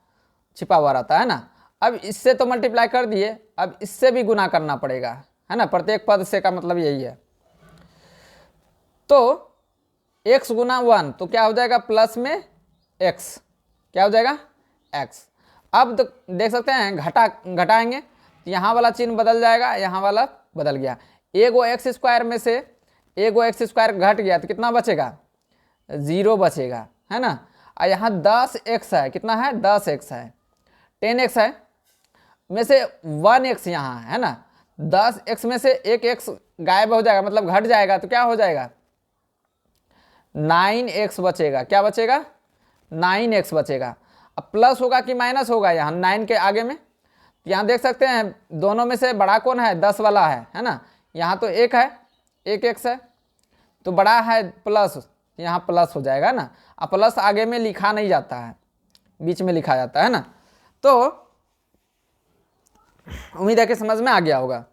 छिपा हुआ रहता है ना। अब इससे तो मल्टीप्लाई कर दिए, अब इससे भी गुना करना पड़ेगा, है ना, प्रत्येक पद से का मतलब यही है। तो x गुना 1 तो क्या हो जाएगा प्लस में x, क्या हो जाएगा x। अब तो देख सकते हैं घटाएंगे, यहाँ वाला चिन्ह बदल जाएगा, यहाँ वाला बदल गया, एगो x² में से एगो x² घट गया तो कितना बचेगा 0 बचेगा, है ना। और यहाँ 10x है, कितना है 10x है, 10x है में से 1x यहाँ है ना, 10x में से एक x गायब हो जाएगा, मतलब घट जाएगा, तो क्या हो जाएगा 9x बचेगा, क्या बचेगा 9x बचेगा। अब प्लस होगा कि माइनस होगा यहाँ 9 के आगे में, यहाँ देख सकते हैं दोनों में से बड़ा कौन है 10 वाला है ना। यहाँ तो एक है, एक x है तो बड़ा है प्लस, यहाँ प्लस हो जाएगा ना। अब प्लस आगे में लिखा नहीं जाता है, बीच में लिखा जाता है ना। तो उम्मीद है कि समझ में आ गया होगा।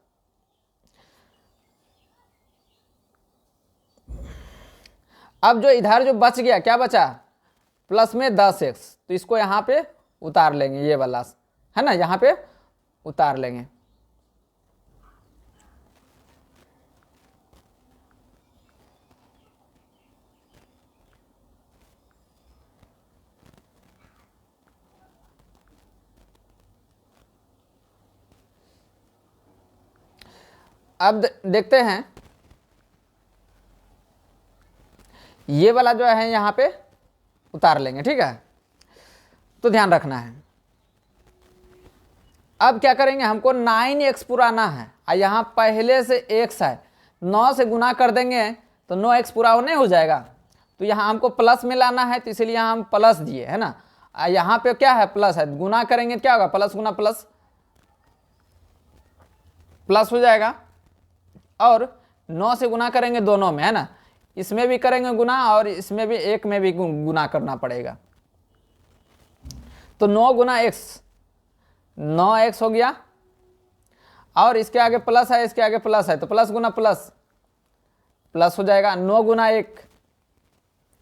अब जो इधर जो बच गया, क्या बचा, प्लस में 10x, तो इसको यहाँ पे उतार लेंगे, ये वाला है ना, यहाँ पे उतार लेंगे। अब देखते हैं, ये वाला जो है यहाँ पे उतार लेंगे, ठीक है, तो ध्यान रखना है। अब क्या करेंगे, हमको 9x पुराना है और यहाँ पहले से x है, 9 से गुना कर देंगे तो 9x पूरा नहीं हो जाएगा, तो यहाँ हमको प्लस में लाना है, तो इसीलिए यहाँ हम प्लस दिए, है ना। यहाँ पे क्या है, प्लस है, गुना करेंगे क्या होगा, प्लस गुना प्लस, प्लस हो जाएगा। और 9 से गुना करेंगे दोनों में, है ना, इसमें भी करेंगे गुना और इसमें भी, एक में भी गुना करना पड़ेगा। तो 9 गुना x, 9x हो गया, और इसके आगे प्लस है, इसके आगे प्लस है, तो प्लस गुना प्लस, प्लस हो जाएगा। 9 गुना 1,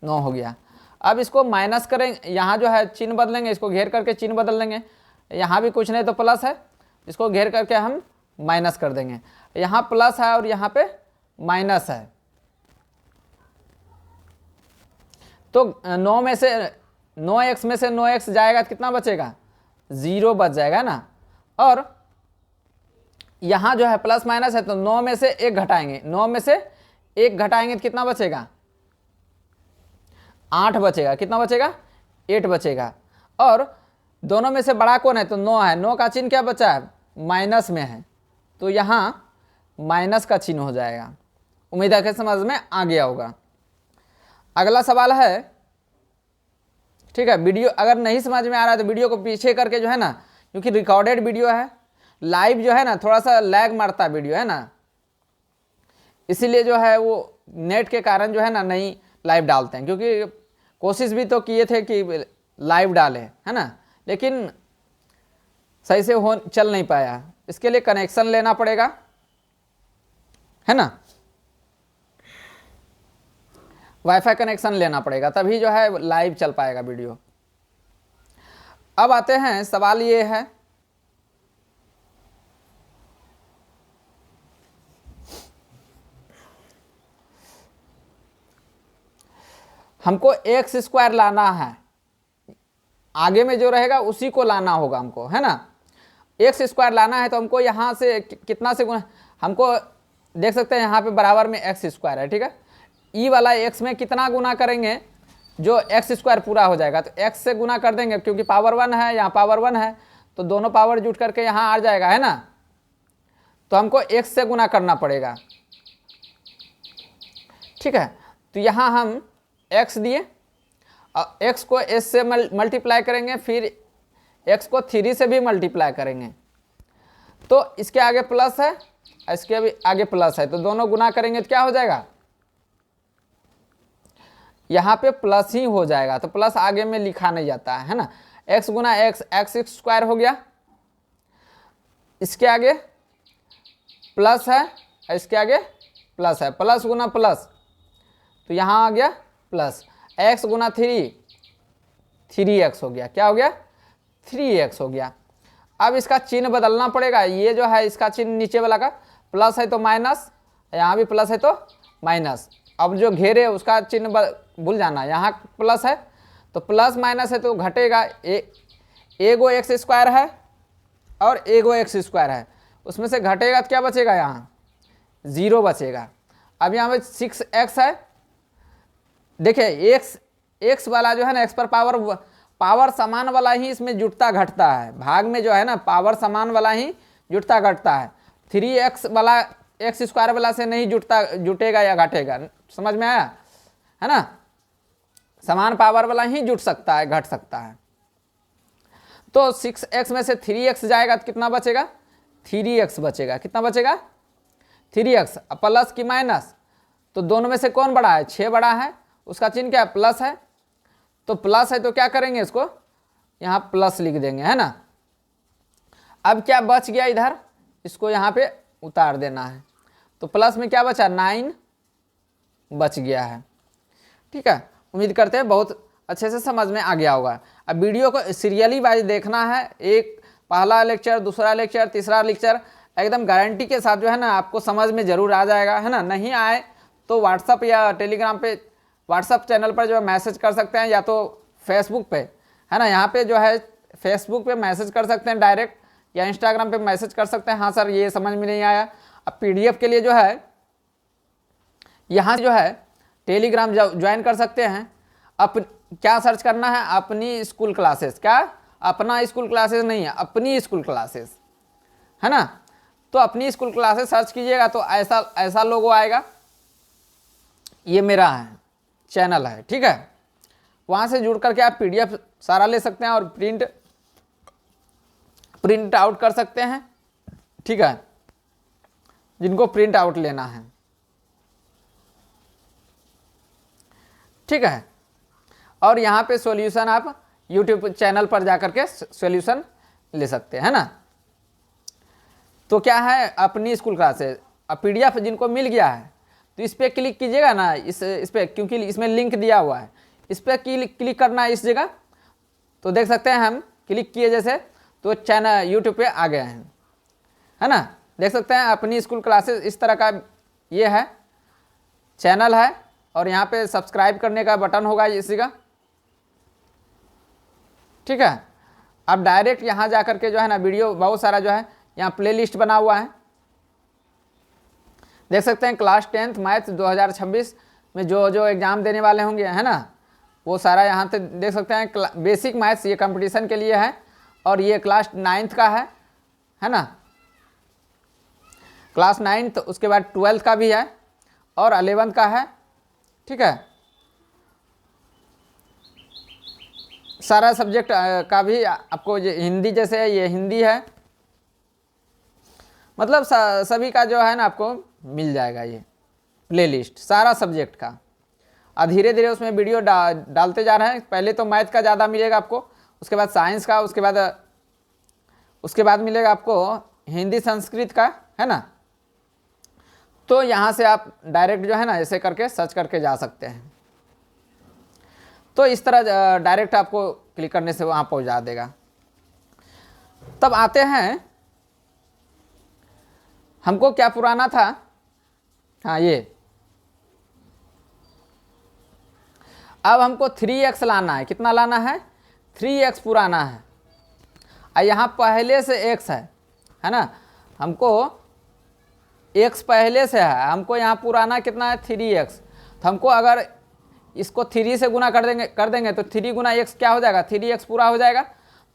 9 हो गया। अब इसको माइनस करेंगे, यहाँ जो है चिन्ह बदलेंगे, इसको घेर करके चिन्ह बदल देंगे, यहाँ भी कुछ नहीं तो प्लस है, इसको घेर करके हम माइनस कर देंगे, यहाँ प्लस है और यहाँ पे माइनस है। तो 9 में से 9x में से 9x जाएगा तो कितना बचेगा, 0 बच जाएगा ना। और यहाँ जो है प्लस माइनस है, तो 9 में से 1 घटाएंगे, 9 में से 1 घटाएंगे तो कितना बचेगा, 8 बचेगा, कितना बचेगा, 8 बचेगा। और दोनों में से बड़ा कौन है, तो 9 है, 9 का चिन्ह क्या बचा है, माइनस में है, तो यहाँ माइनस का चिन्ह हो जाएगा। उम्मीद है कि समझ में आ गया होगा। अगला सवाल है, ठीक है, वीडियो अगर नहीं समझ में आ रहा है तो वीडियो को पीछे करके जो है ना, क्योंकि रिकॉर्डेड वीडियो है, लाइव जो है ना थोड़ा सा लैग मारता है वीडियो, है ना, इसीलिए जो है वो नेट के कारण जो है ना नहीं लाइव डालते हैं, क्योंकि कोशिश भी तो किए थे कि लाइव डालें, है ना, लेकिन सही से चल नहीं पाया, इसके लिए कनेक्शन लेना पड़ेगा, है ना, वाईफाई कनेक्शन लेना पड़ेगा, तभी जो है लाइव चल पाएगा वीडियो। अब आते हैं, सवाल ये है, हमको एक्स स्क्वायर लाना है, आगे में जो रहेगा उसी को लाना होगा हमको, है ना। एक्स स्क्वायर लाना है तो हमको यहाँ से कितना से गुना, हमको देख सकते हैं यहाँ पे बराबर में एक्स स्क्वायर है, ठीक है, ई वाला एक्स में कितना गुना करेंगे जो एक्स स्क्वायर पूरा हो जाएगा, तो एक्स से गुना कर देंगे, क्योंकि पावर 1 है, यहाँ पावर 1 है, तो दोनों पावर जुट करके यहाँ आ जाएगा, है ना। तो हमको एक्स से गुना करना पड़ेगा, ठीक है। तो यहाँ हम एक्स दिए, एक्स को एस से मल्टीप्लाई करेंगे, फिर एक्स को 3 से भी मल्टीप्लाई करेंगे, तो इसके आगे प्लस है, इसके भी आगे प्लस है, तो दोनों गुना करेंगे तो क्या हो जाएगा, यहाँ पे प्लस ही हो जाएगा, तो प्लस आगे में लिखा नहीं जाता है ना। एक्स गुना एक्स, एक्स स्क्वायर हो गया, इसके आगे प्लस है, इसके आगे प्लस है, प्लस गुना प्लस, तो यहाँ आ गया प्लस, एक्स गुना 3, 3x हो गया, क्या हो गया, 3x हो गया। अब इसका चिन्ह बदलना पड़ेगा, ये जो है इसका चिन्ह नीचे वाला का प्लस है तो माइनस, यहाँ भी प्लस है तो माइनस, अब जो घेरे उसका चिन्ह भूल जाना, यहाँ प्लस है तो प्लस, माइनस है तो घटेगा, एगो एक्स स्क्वायर है और एगो एक्स स्क्वायर है, उसमें से घटेगा तो क्या बचेगा, यहाँ 0 बचेगा। अब यहाँ पे 6x है, देखिए एक्स वाला जो है ना, एक्स पर पावर समान वाला ही इसमें जुटता घटता है, भाग में जो है ना पावर समान वाला ही जुटता घटता है, 3x वाला एक्स स्क्वायर वाला से नहीं जुटेगा या घटेगा, समझ में आया, है ना, समान पावर वाला ही जुट सकता है, घट सकता है। तो 6x में से 3x जाएगा तो कितना बचेगा, 3x बचेगा, कितना बचेगा, 3x, प्लस की माइनस, तो दोनों में से कौन बड़ा है, 6 बड़ा है, उसका चिन्ह क्या है, प्लस है, तो प्लस है तो क्या करेंगे, इसको यहाँ प्लस लिख देंगे, है ना। अब क्या बच गया इधर, इसको यहाँ पे उतार देना है, तो प्लस में क्या बचा, 9 बच गया है, ठीक है, उम्मीद करते हैं बहुत अच्छे से समझ में आ गया होगा। अब वीडियो को सीरियली वाइज देखना है, एक पहला लेक्चर, दूसरा लेक्चर, तीसरा लेक्चर, एकदम गारंटी के साथ जो है ना आपको समझ में ज़रूर आ जाएगा, है ना। नहीं आए तो व्हाट्सअप या टेलीग्राम पे, व्हाट्सअप चैनल पर जो है मैसेज कर सकते हैं, या तो फेसबुक पे, है ना, यहाँ पे जो है फेसबुक पे मैसेज कर सकते हैं डायरेक्ट, या इंस्टाग्राम पे मैसेज कर सकते हैं, हाँ सर ये समझ में नहीं आया। अब PDF के लिए जो है यहाँ जो है टेलीग्राम ज्वाइन कर सकते हैं। क्या सर्च करना है, अपनी स्कूल क्लासेस, क्या अपना स्कूल क्लासेस नहीं है, अपनी स्कूल क्लासेस, है ना। तो अपनी स्कूल क्लासेस सर्च कीजिएगा तो ऐसा लोगो आएगा, ये मेरा है चैनल है, ठीक है। वहाँ से जुड़ करके आप PDF सारा ले सकते हैं और प्रिंट आउट कर सकते हैं, ठीक है, जिनको प्रिंट आउट लेना है, ठीक है। और यहाँ पे सॉल्यूशन आप YouTube चैनल पर जाकर के सॉल्यूशन ले सकते हैं, ना। तो क्या है, अपनी स्कूल क्लासेस, अब PDF जिनको मिल गया है तो इस पर क्लिक कीजिएगा ना, इस पर, क्योंकि इसमें लिंक दिया हुआ है, इस पर क्लिक करना है इस जगह। तो देख सकते हैं हम क्लिक किए जैसे तो चैनल YouTube पे आ गए हैं, है ना। देख सकते हैं अपनी स्कूल क्लासेस, इस तरह का ये है चैनल है, और यहाँ पे सब्सक्राइब करने का बटन होगा इसी का, ठीक है। अब डायरेक्ट यहाँ जा कर के जो है ना वीडियो बहुत सारा जो है यहाँ प्लेलिस्ट बना हुआ है, देख सकते हैं। क्लास 10th मैथ 2026 में जो एग्ज़ाम देने वाले होंगे, है ना, वो सारा यहाँ से देख सकते हैं। बेसिक मैथ्स ये कंपटीशन के लिए है, और ये क्लास 9th का है ना, क्लास 9th, उसके बाद 12th का भी है और 11th का है, ठीक है। सारा सब्जेक्ट का भी आपको, हिंदी जैसे है ये हिंदी है, मतलब सभी का जो है ना आपको मिल जाएगा ये प्लेलिस्ट सारा सब्जेक्ट का। और धीरे धीरे उसमें वीडियो डालते जा रहे हैं। पहले तो मैथ का ज़्यादा मिलेगा आपको, उसके बाद साइंस का, उसके बाद मिलेगा आपको हिंदी संस्कृत का, है ना। तो यहाँ से आप डायरेक्ट जो है ना ऐसे करके सर्च करके जा सकते हैं। तो इस तरह डायरेक्ट आपको क्लिक करने से वहाँ पहुँचा देगा। तब आते हैं, हमको क्या पुराना था, हाँ ये, अब हमको 3x लाना है। कितना लाना है, 3x पुराना है, और यहाँ पहले से x है ना, हमको x पहले से है, हमको यहाँ पुराना कितना है 3x। तो हमको अगर इसको 3 से गुना कर देंगे तो 3 गुना x क्या हो जाएगा, 3x पूरा हो जाएगा।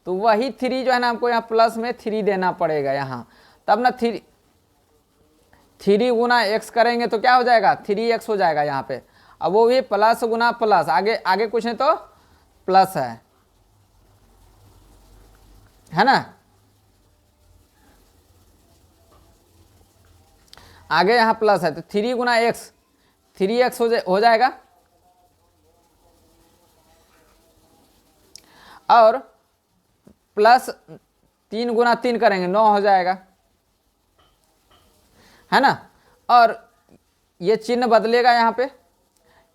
तो वही 3 जो है ना हमको यहाँ प्लस में 3 देना पड़ेगा यहाँ, तब ना 3 गुना x करेंगे तो क्या हो जाएगा, 3x हो जाएगा यहाँ पे। अब वो भी प्लस गुना प्लस, आगे कुछ नहीं तो प्लस है ना। आगे यहाँ प्लस है तो 3 गुना x, 3x हो जाएगा। और प्लस 3 गुना 3 करेंगे 9 हो जाएगा, है ना। और ये चिन्ह बदलेगा यहाँ पे,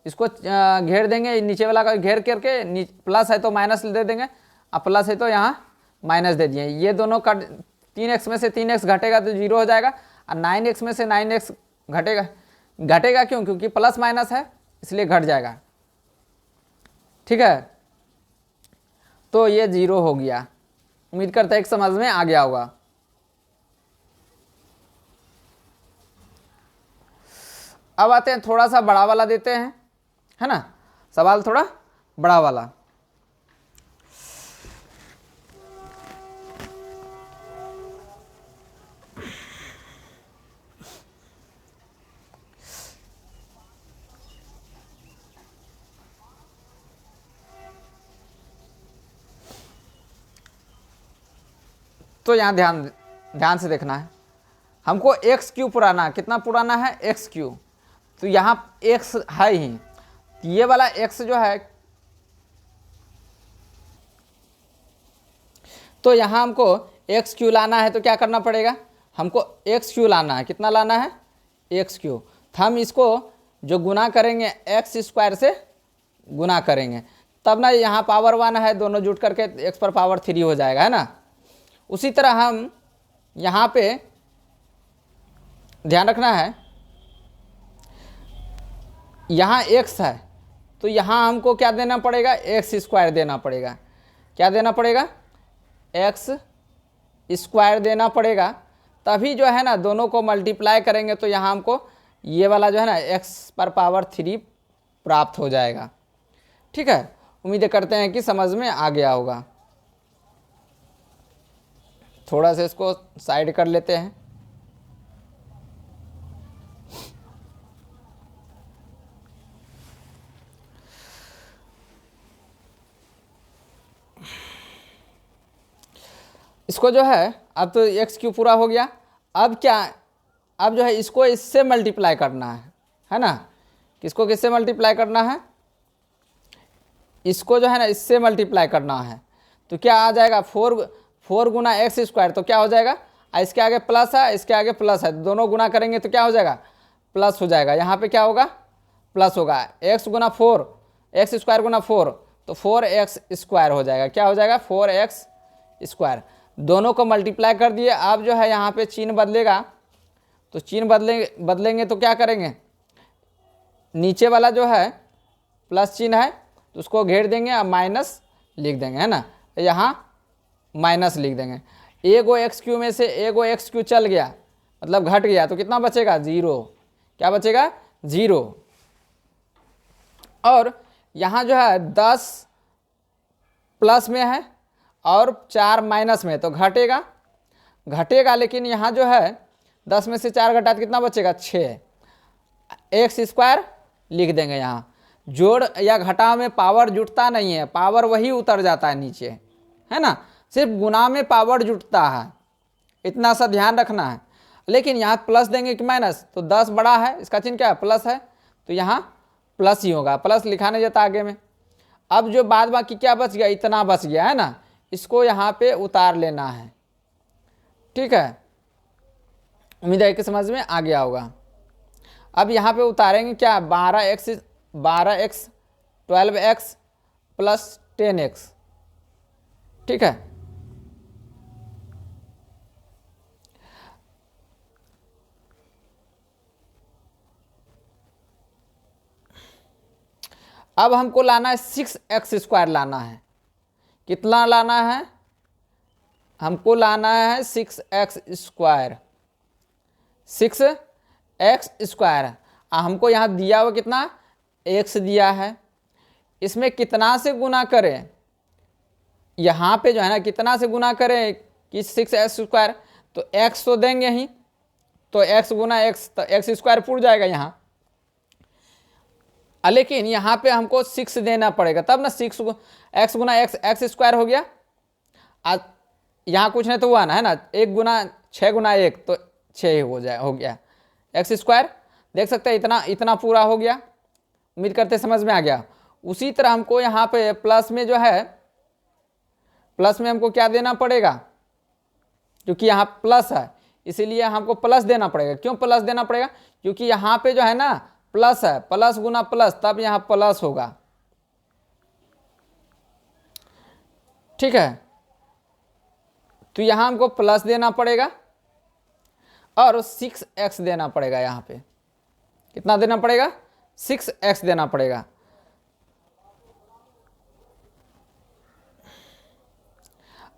इसको घेर देंगे, नीचे वाला का घेर करके, प्लस है तो माइनस दे देंगे, अब प्लस है तो यहाँ माइनस दे दिए। ये दोनों कट, 3x में से 3x घटेगा तो 0 हो जाएगा, और 9x में से 9x घटेगा क्यों, क्योंकि प्लस माइनस है इसलिए घट जाएगा, ठीक है। तो ये 0 हो गया। उम्मीद करता है कि समझ में आ गया होगा। अब आते हैं, थोड़ा सा बड़ा वाला देते हैं, है ना, सवाल थोड़ा बड़ा वाला। तो यहाँ ध्यान से देखना है, हमको एक्स क्यू पुराना, कितना पुराना है, एक्स क्यू। तो यहाँ एक्स है ही, तो ये वाला एक्स जो है, तो यहाँ हमको एक्स क्यू लाना है तो क्या करना पड़ेगा, हमको एक्स क्यू लाना है। कितना लाना है, एक्स क्यू। तो हम इसको जो गुना करेंगे एक्स स्क्वायर से गुना करेंगे तब ना यहाँ पावर 1 है, दोनों जुट करके x पर पावर 3 हो जाएगा, है ना। उसी तरह हम यहाँ पे ध्यान रखना है, यहाँ x है तो यहाँ हमको क्या देना पड़ेगा, एक्स स्क्वायर देना पड़ेगा। क्या देना पड़ेगा, एक्स स्क्वायर देना पड़ेगा, तभी जो है ना दोनों को मल्टीप्लाई करेंगे तो यहाँ हमको ये वाला जो है ना x पर पावर 3 प्राप्त हो जाएगा। ठीक है, उम्मीद करते हैं कि समझ में आ गया होगा। थोड़ा सा इसको साइड कर लेते हैं। इसको जो है अब तो एक्स क्यू पूरा हो गया। अब क्या, अब जो है इसको इससे मल्टीप्लाई करना है ना। किसको किससे मल्टीप्लाई करना है, इसको जो है ना इससे मल्टीप्लाई करना है। तो क्या आ जाएगा, 4 गुना एक्स स्क्वायर, तो क्या हो जाएगा, इसके आगे प्लस है, इसके आगे प्लस है, दोनों गुना करेंगे तो क्या हो जाएगा, प्लस हो जाएगा। यहाँ पे क्या होगा, प्लस होगा। एक्स गुना 4, एक्स स्क्वायर गुना 4, तो 4x स्क्वायर हो जाएगा। क्या हो जाएगा, 4x स्क्वायर। दोनों को मल्टीप्लाई कर दिए। अब जो है यहाँ पे चिन्ह बदलेगा, तो चिन्ह बदलेंगे तो क्या करेंगे, नीचे वाला जो है प्लस चिन्ह है तो उसको घेर देंगे और माइनस लिख देंगे, है ना। यहाँ माइनस लिख देंगे। एगो एक्स क्यू में से एगो एक्स क्यू चल गया, मतलब घट गया, तो कितना बचेगा, 0। क्या बचेगा, 0। और यहाँ जो है 10 प्लस में है और 4 माइनस में, तो घटेगा। लेकिन यहाँ जो है 10 में से 4 घटा तो कितना बचेगा, 6। एक्स स्क्वायर लिख देंगे। यहाँ जोड़ या घटाव में पावर जुटता नहीं है, पावर वही उतर जाता है नीचे, है ना। सिर्फ गुना में पावर जुटता है, इतना सा ध्यान रखना है। लेकिन यहाँ प्लस देंगे कि माइनस, तो 10 बड़ा है, इसका चिन्ह क्या है, प्लस है, तो यहाँ प्लस ही होगा, प्लस लिखा नहीं जाता आगे में। अब जो बाद बाकी क्या बच गया, इतना बच गया, है ना, इसको यहाँ पे उतार लेना है। ठीक है, उम्मीद है कि समझ में आ गया होगा। अब यहाँ पे उतारेंगे क्या, 12x 12x प्लस 10x। ठीक है, अब हमको लाना है 6x स्क्वायर लाना है। कितना लाना है, हमको लाना है 6x स्क्वायर। 6x स्क्वायर हमको यहाँ दिया हुआ कितना, x दिया है। इसमें कितना से गुना करें, यहाँ पे जो है ना कितना से गुना करें कि 6x स्क्वायर, तो x तो देंगे ही, तो x गुना x, तो x स्क्वायर पूर जाएगा यहाँ। लेकिन यहाँ पे हमको 6 देना पड़ेगा, तब ना 6x गुना x स्क्वायर हो गया। आज यहाँ कुछ नहीं तो 1 है ना, 1 गुना 6 गुना 1 तो 6 हो गया x स्क्वायर। देख सकते हैं इतना पूरा हो गया। उम्मीद करते समझ में आ गया। उसी तरह हमको यहाँ पे प्लस में जो है, प्लस में हमको क्या देना पड़ेगा, क्योंकि यहाँ प्लस है इसीलिए हमको प्लस देना पड़ेगा। क्यों प्लस देना पड़ेगा, क्योंकि यहाँ पे जो है ना प्लस है, प्लस गुना प्लस, तब यहाँ प्लस होगा। ठीक है, तो यहाँ हमको प्लस देना पड़ेगा और 6x देना पड़ेगा। यहाँ पे कितना देना पड़ेगा, 6x देना पड़ेगा।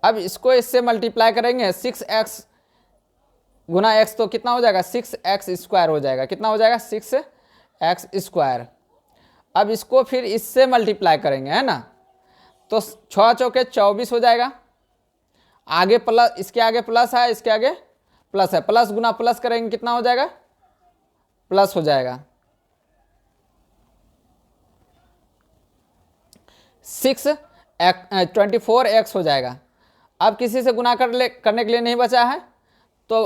अब इसको इससे मल्टीप्लाई करेंगे, 6x गुना x, तो कितना हो जाएगा, 6x स्क्वायर हो जाएगा। कितना हो जाएगा, 6x स्क्वायर। अब इसको फिर इससे मल्टीप्लाई करेंगे, है ना, तो 6 चौके 24 हो जाएगा। आगे प्लस, इसके आगे प्लस है, इसके आगे प्लस है, प्लस गुना प्लस करेंगे कितना हो जाएगा, प्लस हो जाएगा। 24x हो जाएगा। अब किसी से गुना करने के लिए नहीं बचा है तो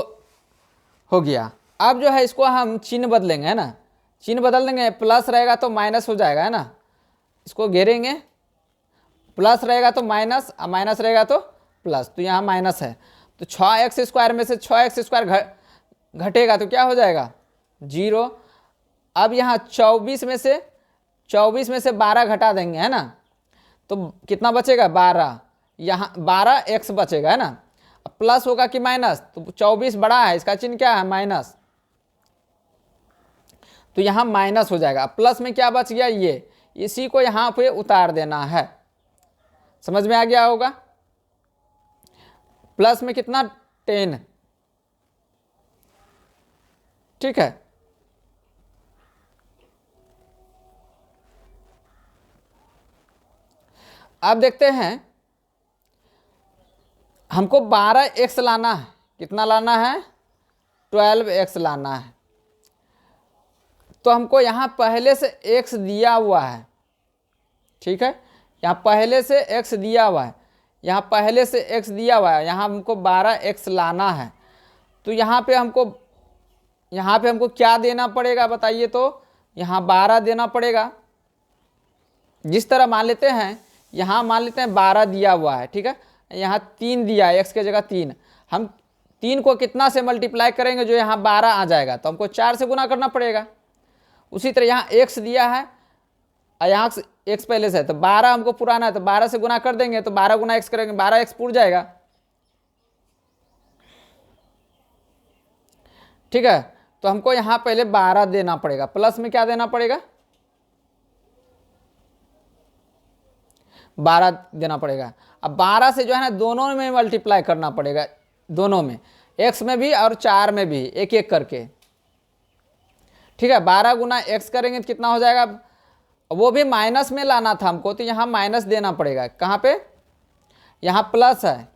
हो गया। अब जो है इसको हम चिन्ह बदलेंगे, है ना, चिन्ह बदल देंगे। प्लस रहेगा तो माइनस हो जाएगा, है ना, इसको घेरेंगे। प्लस रहेगा तो माइनस, माइनस रहेगा तो प्लस, तो यहाँ माइनस है, तो 6x स्क्वायर में से 6x स्क्वायर घटेगा तो क्या हो जाएगा, 0। अब यहाँ 24 में से 24 में से 12 घटा देंगे, है ना, तो कितना बचेगा 12, यहाँ 12x बचेगा, है ना। प्लस होगा कि माइनस, तो 24 बड़ा है, इसका चिन्ह क्या है माइनस, तो यहाँ माइनस हो जाएगा। प्लस में क्या बच गया, ये, इसी को यहाँ पे उतार देना है। समझ में आ गया होगा। प्लस में कितना 10, ठीक है। अब देखते हैं, हमको 12x लाना है, कितना लाना है 12x लाना है। तो हमको यहाँ पहले से x दिया हुआ है, ठीक है, यहाँ पहले से x दिया हुआ है, यहाँ पहले से x दिया हुआ है, यहाँ हमको 12x लाना है। तो यहाँ पे हमको क्या देना पड़ेगा बताइए, तो यहाँ 12 देना पड़ेगा। जिस तरह मान लेते हैं, यहाँ मान लेते हैं 12 दिया हुआ है, ठीक है, यहाँ 3 दिया है, x की जगह 3, हम 3 को कितना से मल्टीप्लाई करेंगे, जो यहाँ 12 आ जाएगा, तो हमको 4 से गुना करना पड़ेगा। उसी तरह यहाँ x दिया है और यहाँ x पहले से है, तो 12 हमको पुराना है, तो 12 से गुना कर देंगे, तो 12 गुना x करेंगे, 12x पूर जाएगा, ठीक है। तो हमको यहाँ पहले 12 देना पड़ेगा, प्लस में क्या देना पड़ेगा 12 देना पड़ेगा। अब 12 से जो है ना दोनों में मल्टीप्लाई करना पड़ेगा, दोनों में, x में भी और 4 में भी, एक एक करके, ठीक है। 12 गुना x करेंगे तो कितना हो जाएगा, वो भी माइनस में लाना था हमको, तो यहाँ माइनस देना पड़ेगा। कहाँ पे, यहाँ प्लस है,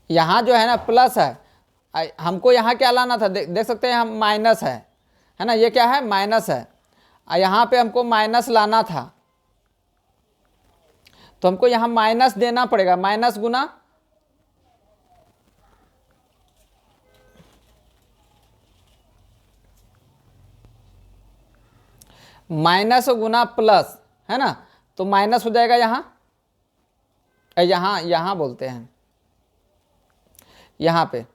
यहाँ जो है ना प्लस है, हमको यहाँ क्या लाना था, देख सकते हैं हम माइनस है ना, ये क्या है माइनस है, यहाँ पे हमको माइनस लाना था, तो हमको यहाँ माइनस देना पड़ेगा, माइनस गुना माइनस गुना प्लस, है ना, तो माइनस हो जाएगा यहाँ बोलते हैं, यहाँ पे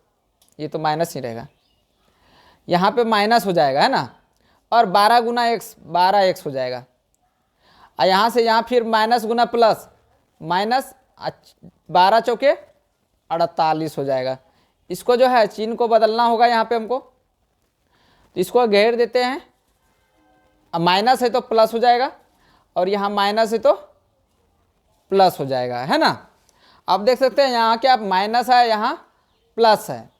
ये तो माइनस ही रहेगा, यहाँ पे माइनस हो जाएगा, है ना, और 12 गुना x 12x हो जाएगा, और यहाँ से यहाँ फिर माइनस गुना प्लस, माइनस 12 चौके 48 हो जाएगा। इसको जो है चिन्ह को बदलना होगा यहाँ पे हमको, तो इसको घेर देते हैं, अब माइनस है तो प्लस हो जाएगा, और यहाँ माइनस है तो प्लस हो जाएगा, है ना। अब देख सकते हैं यहाँ क्या माइनस है, यहाँ प्लस है,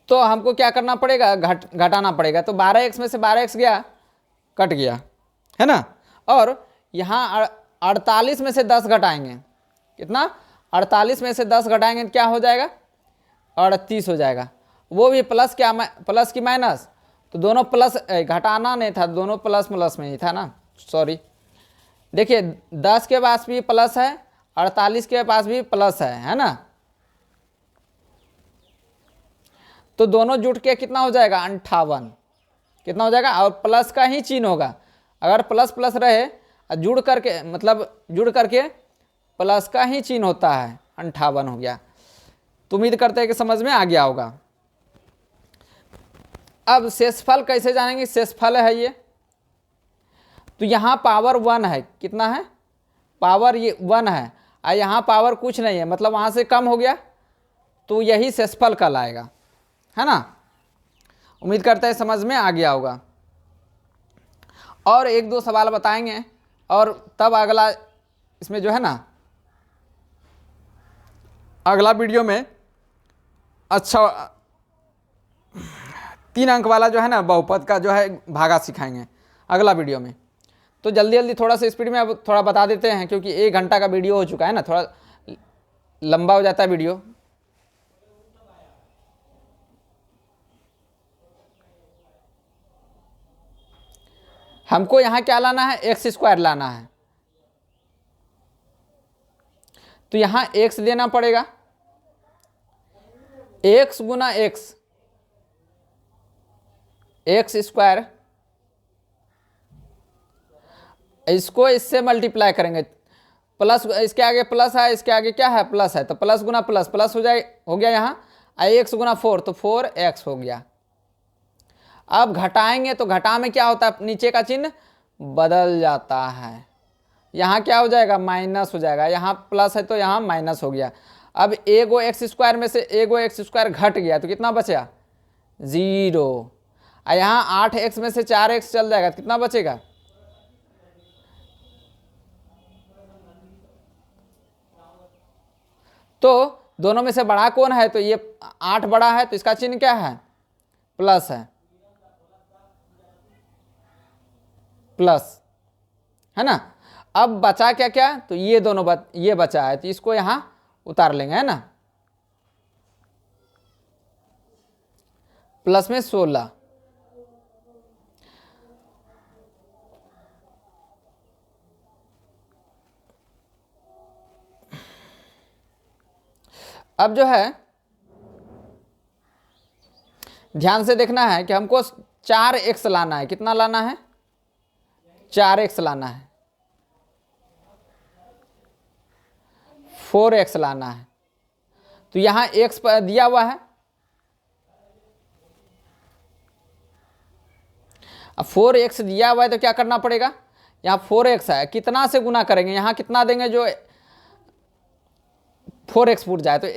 तो हमको क्या करना पड़ेगा, घटाना पड़ेगा। तो 12x में से 12x गया, कट गया, है ना, और यहाँ 48 में से 10 घटाएंगे, कितना 48 में से 10 घटाएंगे क्या हो जाएगा 38 हो जाएगा, वो भी प्लस क्या प्लस की माइनस, तो दोनों प्लस, घटाना नहीं था, दोनों प्लस प्लस में ही था ना, सॉरी। देखिए 10 के पास भी प्लस है, 48 के पास भी प्लस है ना, तो दोनों जुट के कितना हो जाएगा 58, कितना हो जाएगा, और प्लस का ही चिन्ह होगा, अगर प्लस प्लस रहे जुड़ करके, मतलब जुड़ करके प्लस का ही चिन्ह होता है, 58 हो गया। तो उम्मीद करते हैं कि समझ में आ गया होगा। अब शेषफल कैसे जानेंगे, शेषफल है ये, तो यहाँ पावर 1 है, कितना है पावर ये 1 है, और यहाँ पावर कुछ नहीं है, मतलब वहाँ से कम हो गया, तो यही शेषफल कहलाएगा, है ना। उम्मीद करते हैं समझ में आ गया होगा। और एक दो सवाल बताएंगे, और तब अगला इसमें जो है ना, अगला वीडियो में अच्छा 3 अंक वाला जो है ना बहुपद का जो है भागा सिखाएंगे अगला वीडियो में। तो जल्दी जल्दी थोड़ा सा स्पीड में अब थोड़ा बता देते हैं, क्योंकि 1 घंटा का वीडियो हो चुका है ना, थोड़ा लंबा हो जाता है वीडियो। हमको यहाँ क्या लाना है, x² लाना है, तो यहाँ x देना पड़ेगा, x गुना x, x², इसको इससे मल्टीप्लाई करेंगे, प्लस, इसके आगे प्लस है, इसके आगे क्या है, प्लस है, तो प्लस गुना प्लस प्लस हो जाए, हो गया यहाँ x गुना 4, तो 4x हो गया। अब घटाएंगे तो घटा में क्या होता है, नीचे का चिन्ह बदल जाता है, यहाँ क्या हो जाएगा, माइनस हो जाएगा, यहाँ प्लस है तो यहाँ माइनस हो गया। अब एगो एक्स स्क्वायर में से एगो एक्स स्क्वायर घट गया तो कितना बचेगा, 0। और यहाँ 8x में से 4x चल जाएगा तो कितना बचेगा, तो दोनों में से बड़ा कौन है, तो ये 8 बड़ा है, तो इसका चिन्ह क्या है, प्लस है, प्लस है ना। अब बचा क्या क्या, तो ये दोनों ये बचा है, तो इसको यहां उतार लेंगे, है ना। प्लस में 16, अब जो है ध्यान से देखना है कि हमको 4x लाना है, कितना लाना है, 4x लाना है, 4x लाना है, तो यहां x दिया हुआ है। अब 4x दिया हुआ है तो क्या करना पड़ेगा, यहाँ 4x है, कितना से गुना करेंगे, यहाँ कितना देंगे जो 4x फूट जाए, तो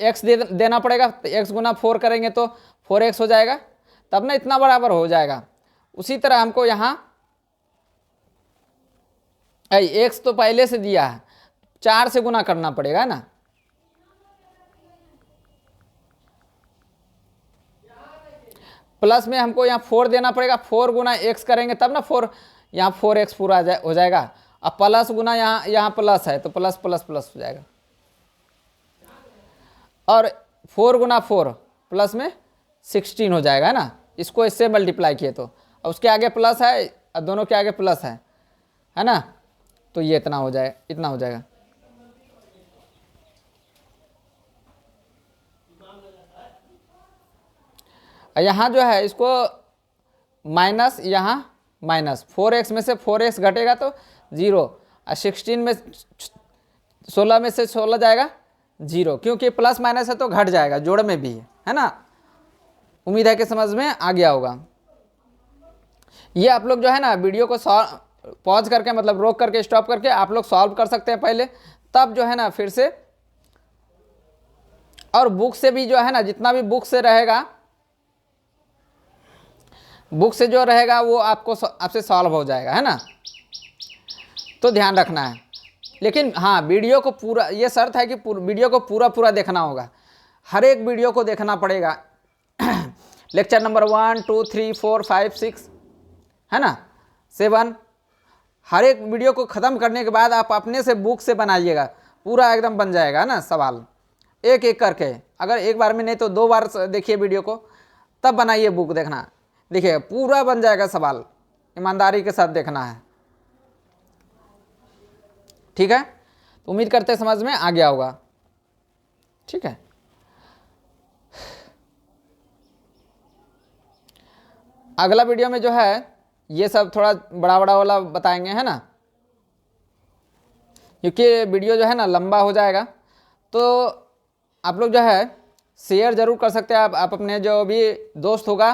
x देना पड़ेगा, तो x गुना 4 करेंगे तो 4x हो जाएगा, तब ना इतना बराबर हो जाएगा। उसी तरह हमको यहाँ x तो पहले से दिया है, 4 से गुना करना पड़ेगा ना, प्लस में हमको यहाँ 4 देना पड़ेगा, 4 गुना x करेंगे तब ना 4, यहाँ 4x पूरा हो जाएगा। अब प्लस गुना यहाँ प्लस है तो प्लस प्लस प्लस हो जाएगा, और 4 गुना 4 प्लस में 16 हो जाएगा ना, इसको इससे मल्टीप्लाई किए तो, अब उसके आगे प्लस है और दोनों के आगे प्लस है ना, तो ये इतना हो जाए, इतना हो जाएगा। यहाँ जो है इसको माइनस, यहाँ माइनस, 4x में से 4x घटेगा तो 0, और 16 में 16 में से 16 जाएगा 0, क्योंकि प्लस माइनस है तो घट जाएगा, जोड़ में भी है ना। उम्मीद है कि समझ में आ गया होगा। ये आप लोग जो है ना वीडियो को पॉज करके, मतलब रोक करके, स्टॉप करके आप लोग सॉल्व कर सकते हैं पहले, तब जो है ना फिर से, और बुक से भी जो है ना, जितना भी बुक से रहेगा, बुक से जो रहेगा वो आपसे सॉल्व हो जाएगा, है ना, तो ध्यान रखना है। लेकिन हाँ, वीडियो को पूरा, ये शर्त है कि वीडियो को पूरा देखना होगा, हर एक वीडियो को देखना पड़ेगा। लेक्चर नंबर 1 2 3 4 5 6 है ना, 7, हर एक वीडियो को ख़त्म करने के बाद आप अपने से बुक से बनाइएगा, पूरा एकदम बन जाएगा ना सवाल, एक एक करके। अगर एक बार में नहीं तो 2 बार देखिए वीडियो को, तब बनाइए बुक, देखना, देखिए पूरा बन जाएगा सवाल, ईमानदारी के साथ देखना है, ठीक है। तो उम्मीद करते हैं समझ में आ गया होगा, ठीक है। अगला वीडियो में जो है ये सब थोड़ा बड़ा वाला बताएंगे, है ना, क्योंकि वीडियो जो है ना लंबा हो जाएगा। तो आप लोग जो है शेयर ज़रूर कर सकते हैं, आप अपने जो भी दोस्त होगा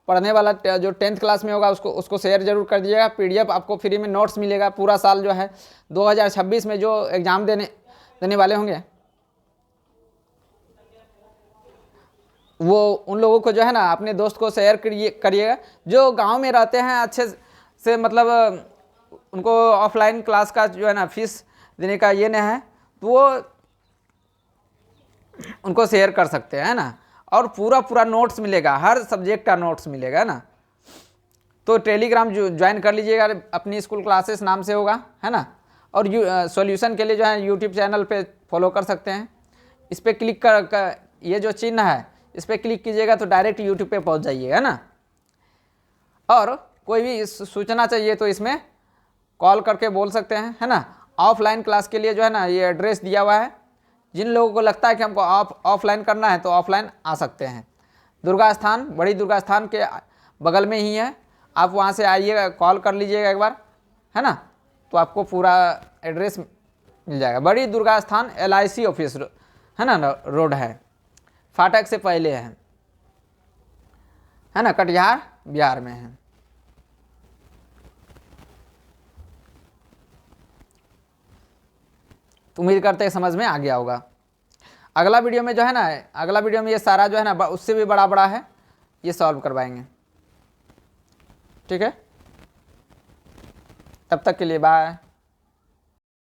पढ़ने वाला, जो 10th क्लास में होगा, उसको शेयर जरूर कर दीजिएगा। PDF आपको फ्री में नोट्स मिलेगा, पूरा साल जो है 2026 में जो एग्ज़ाम देने वाले होंगे, वो उन लोगों को जो है ना अपने दोस्त को शेयर करिएगा, जो गांव में रहते हैं अच्छे से, मतलब उनको ऑफलाइन क्लास का जो है ना फीस देने का ये नहीं है, तो वो उनको शेयर कर सकते हैं ना, और पूरा नोट्स मिलेगा, हर सब्जेक्ट का नोट्स मिलेगा ना। तो टेलीग्राम ज्वाइन कर लीजिएगा, अपनी स्कूल क्लासेस नाम से होगा, है ना। और सॉल्यूशन के लिए जो है यूट्यूब चैनल पे फॉलो कर सकते हैं, इस पर क्लिक कर ये जो चिन्ह है इस पर क्लिक कीजिएगा तो डायरेक्ट यूट्यूब पे पहुंच जाइएगा ना। और कोई भी सूचना चाहिए तो इसमें कॉल करके बोल सकते हैं, है ना। ऑफलाइन क्लास के लिए जो है ना ये एड्रेस दिया हुआ है, जिन लोगों को लगता है कि हमको ऑफलाइन करना है तो ऑफलाइन आ सकते हैं। दुर्गा स्थान, बड़ी दुर्गा स्थान के बगल में ही है, आप वहाँ से आइएगा, कॉल कर लीजिएगा एक बार, है ना, तो आपको पूरा एड्रेस मिल जाएगा। बड़ी दुर्गा स्थान LIC ऑफिस है ना, रोड है, फाटक से पहले है ना, कटिहार बिहार में है। तो उम्मीद करते हैं समझ में आ गया होगा। अगला वीडियो में जो है ना, अगला वीडियो में ये सारा जो है ना उससे भी बड़ा बड़ा है, ये सॉल्व करवाएंगे। ठीक है, तब तक के लिए बाय।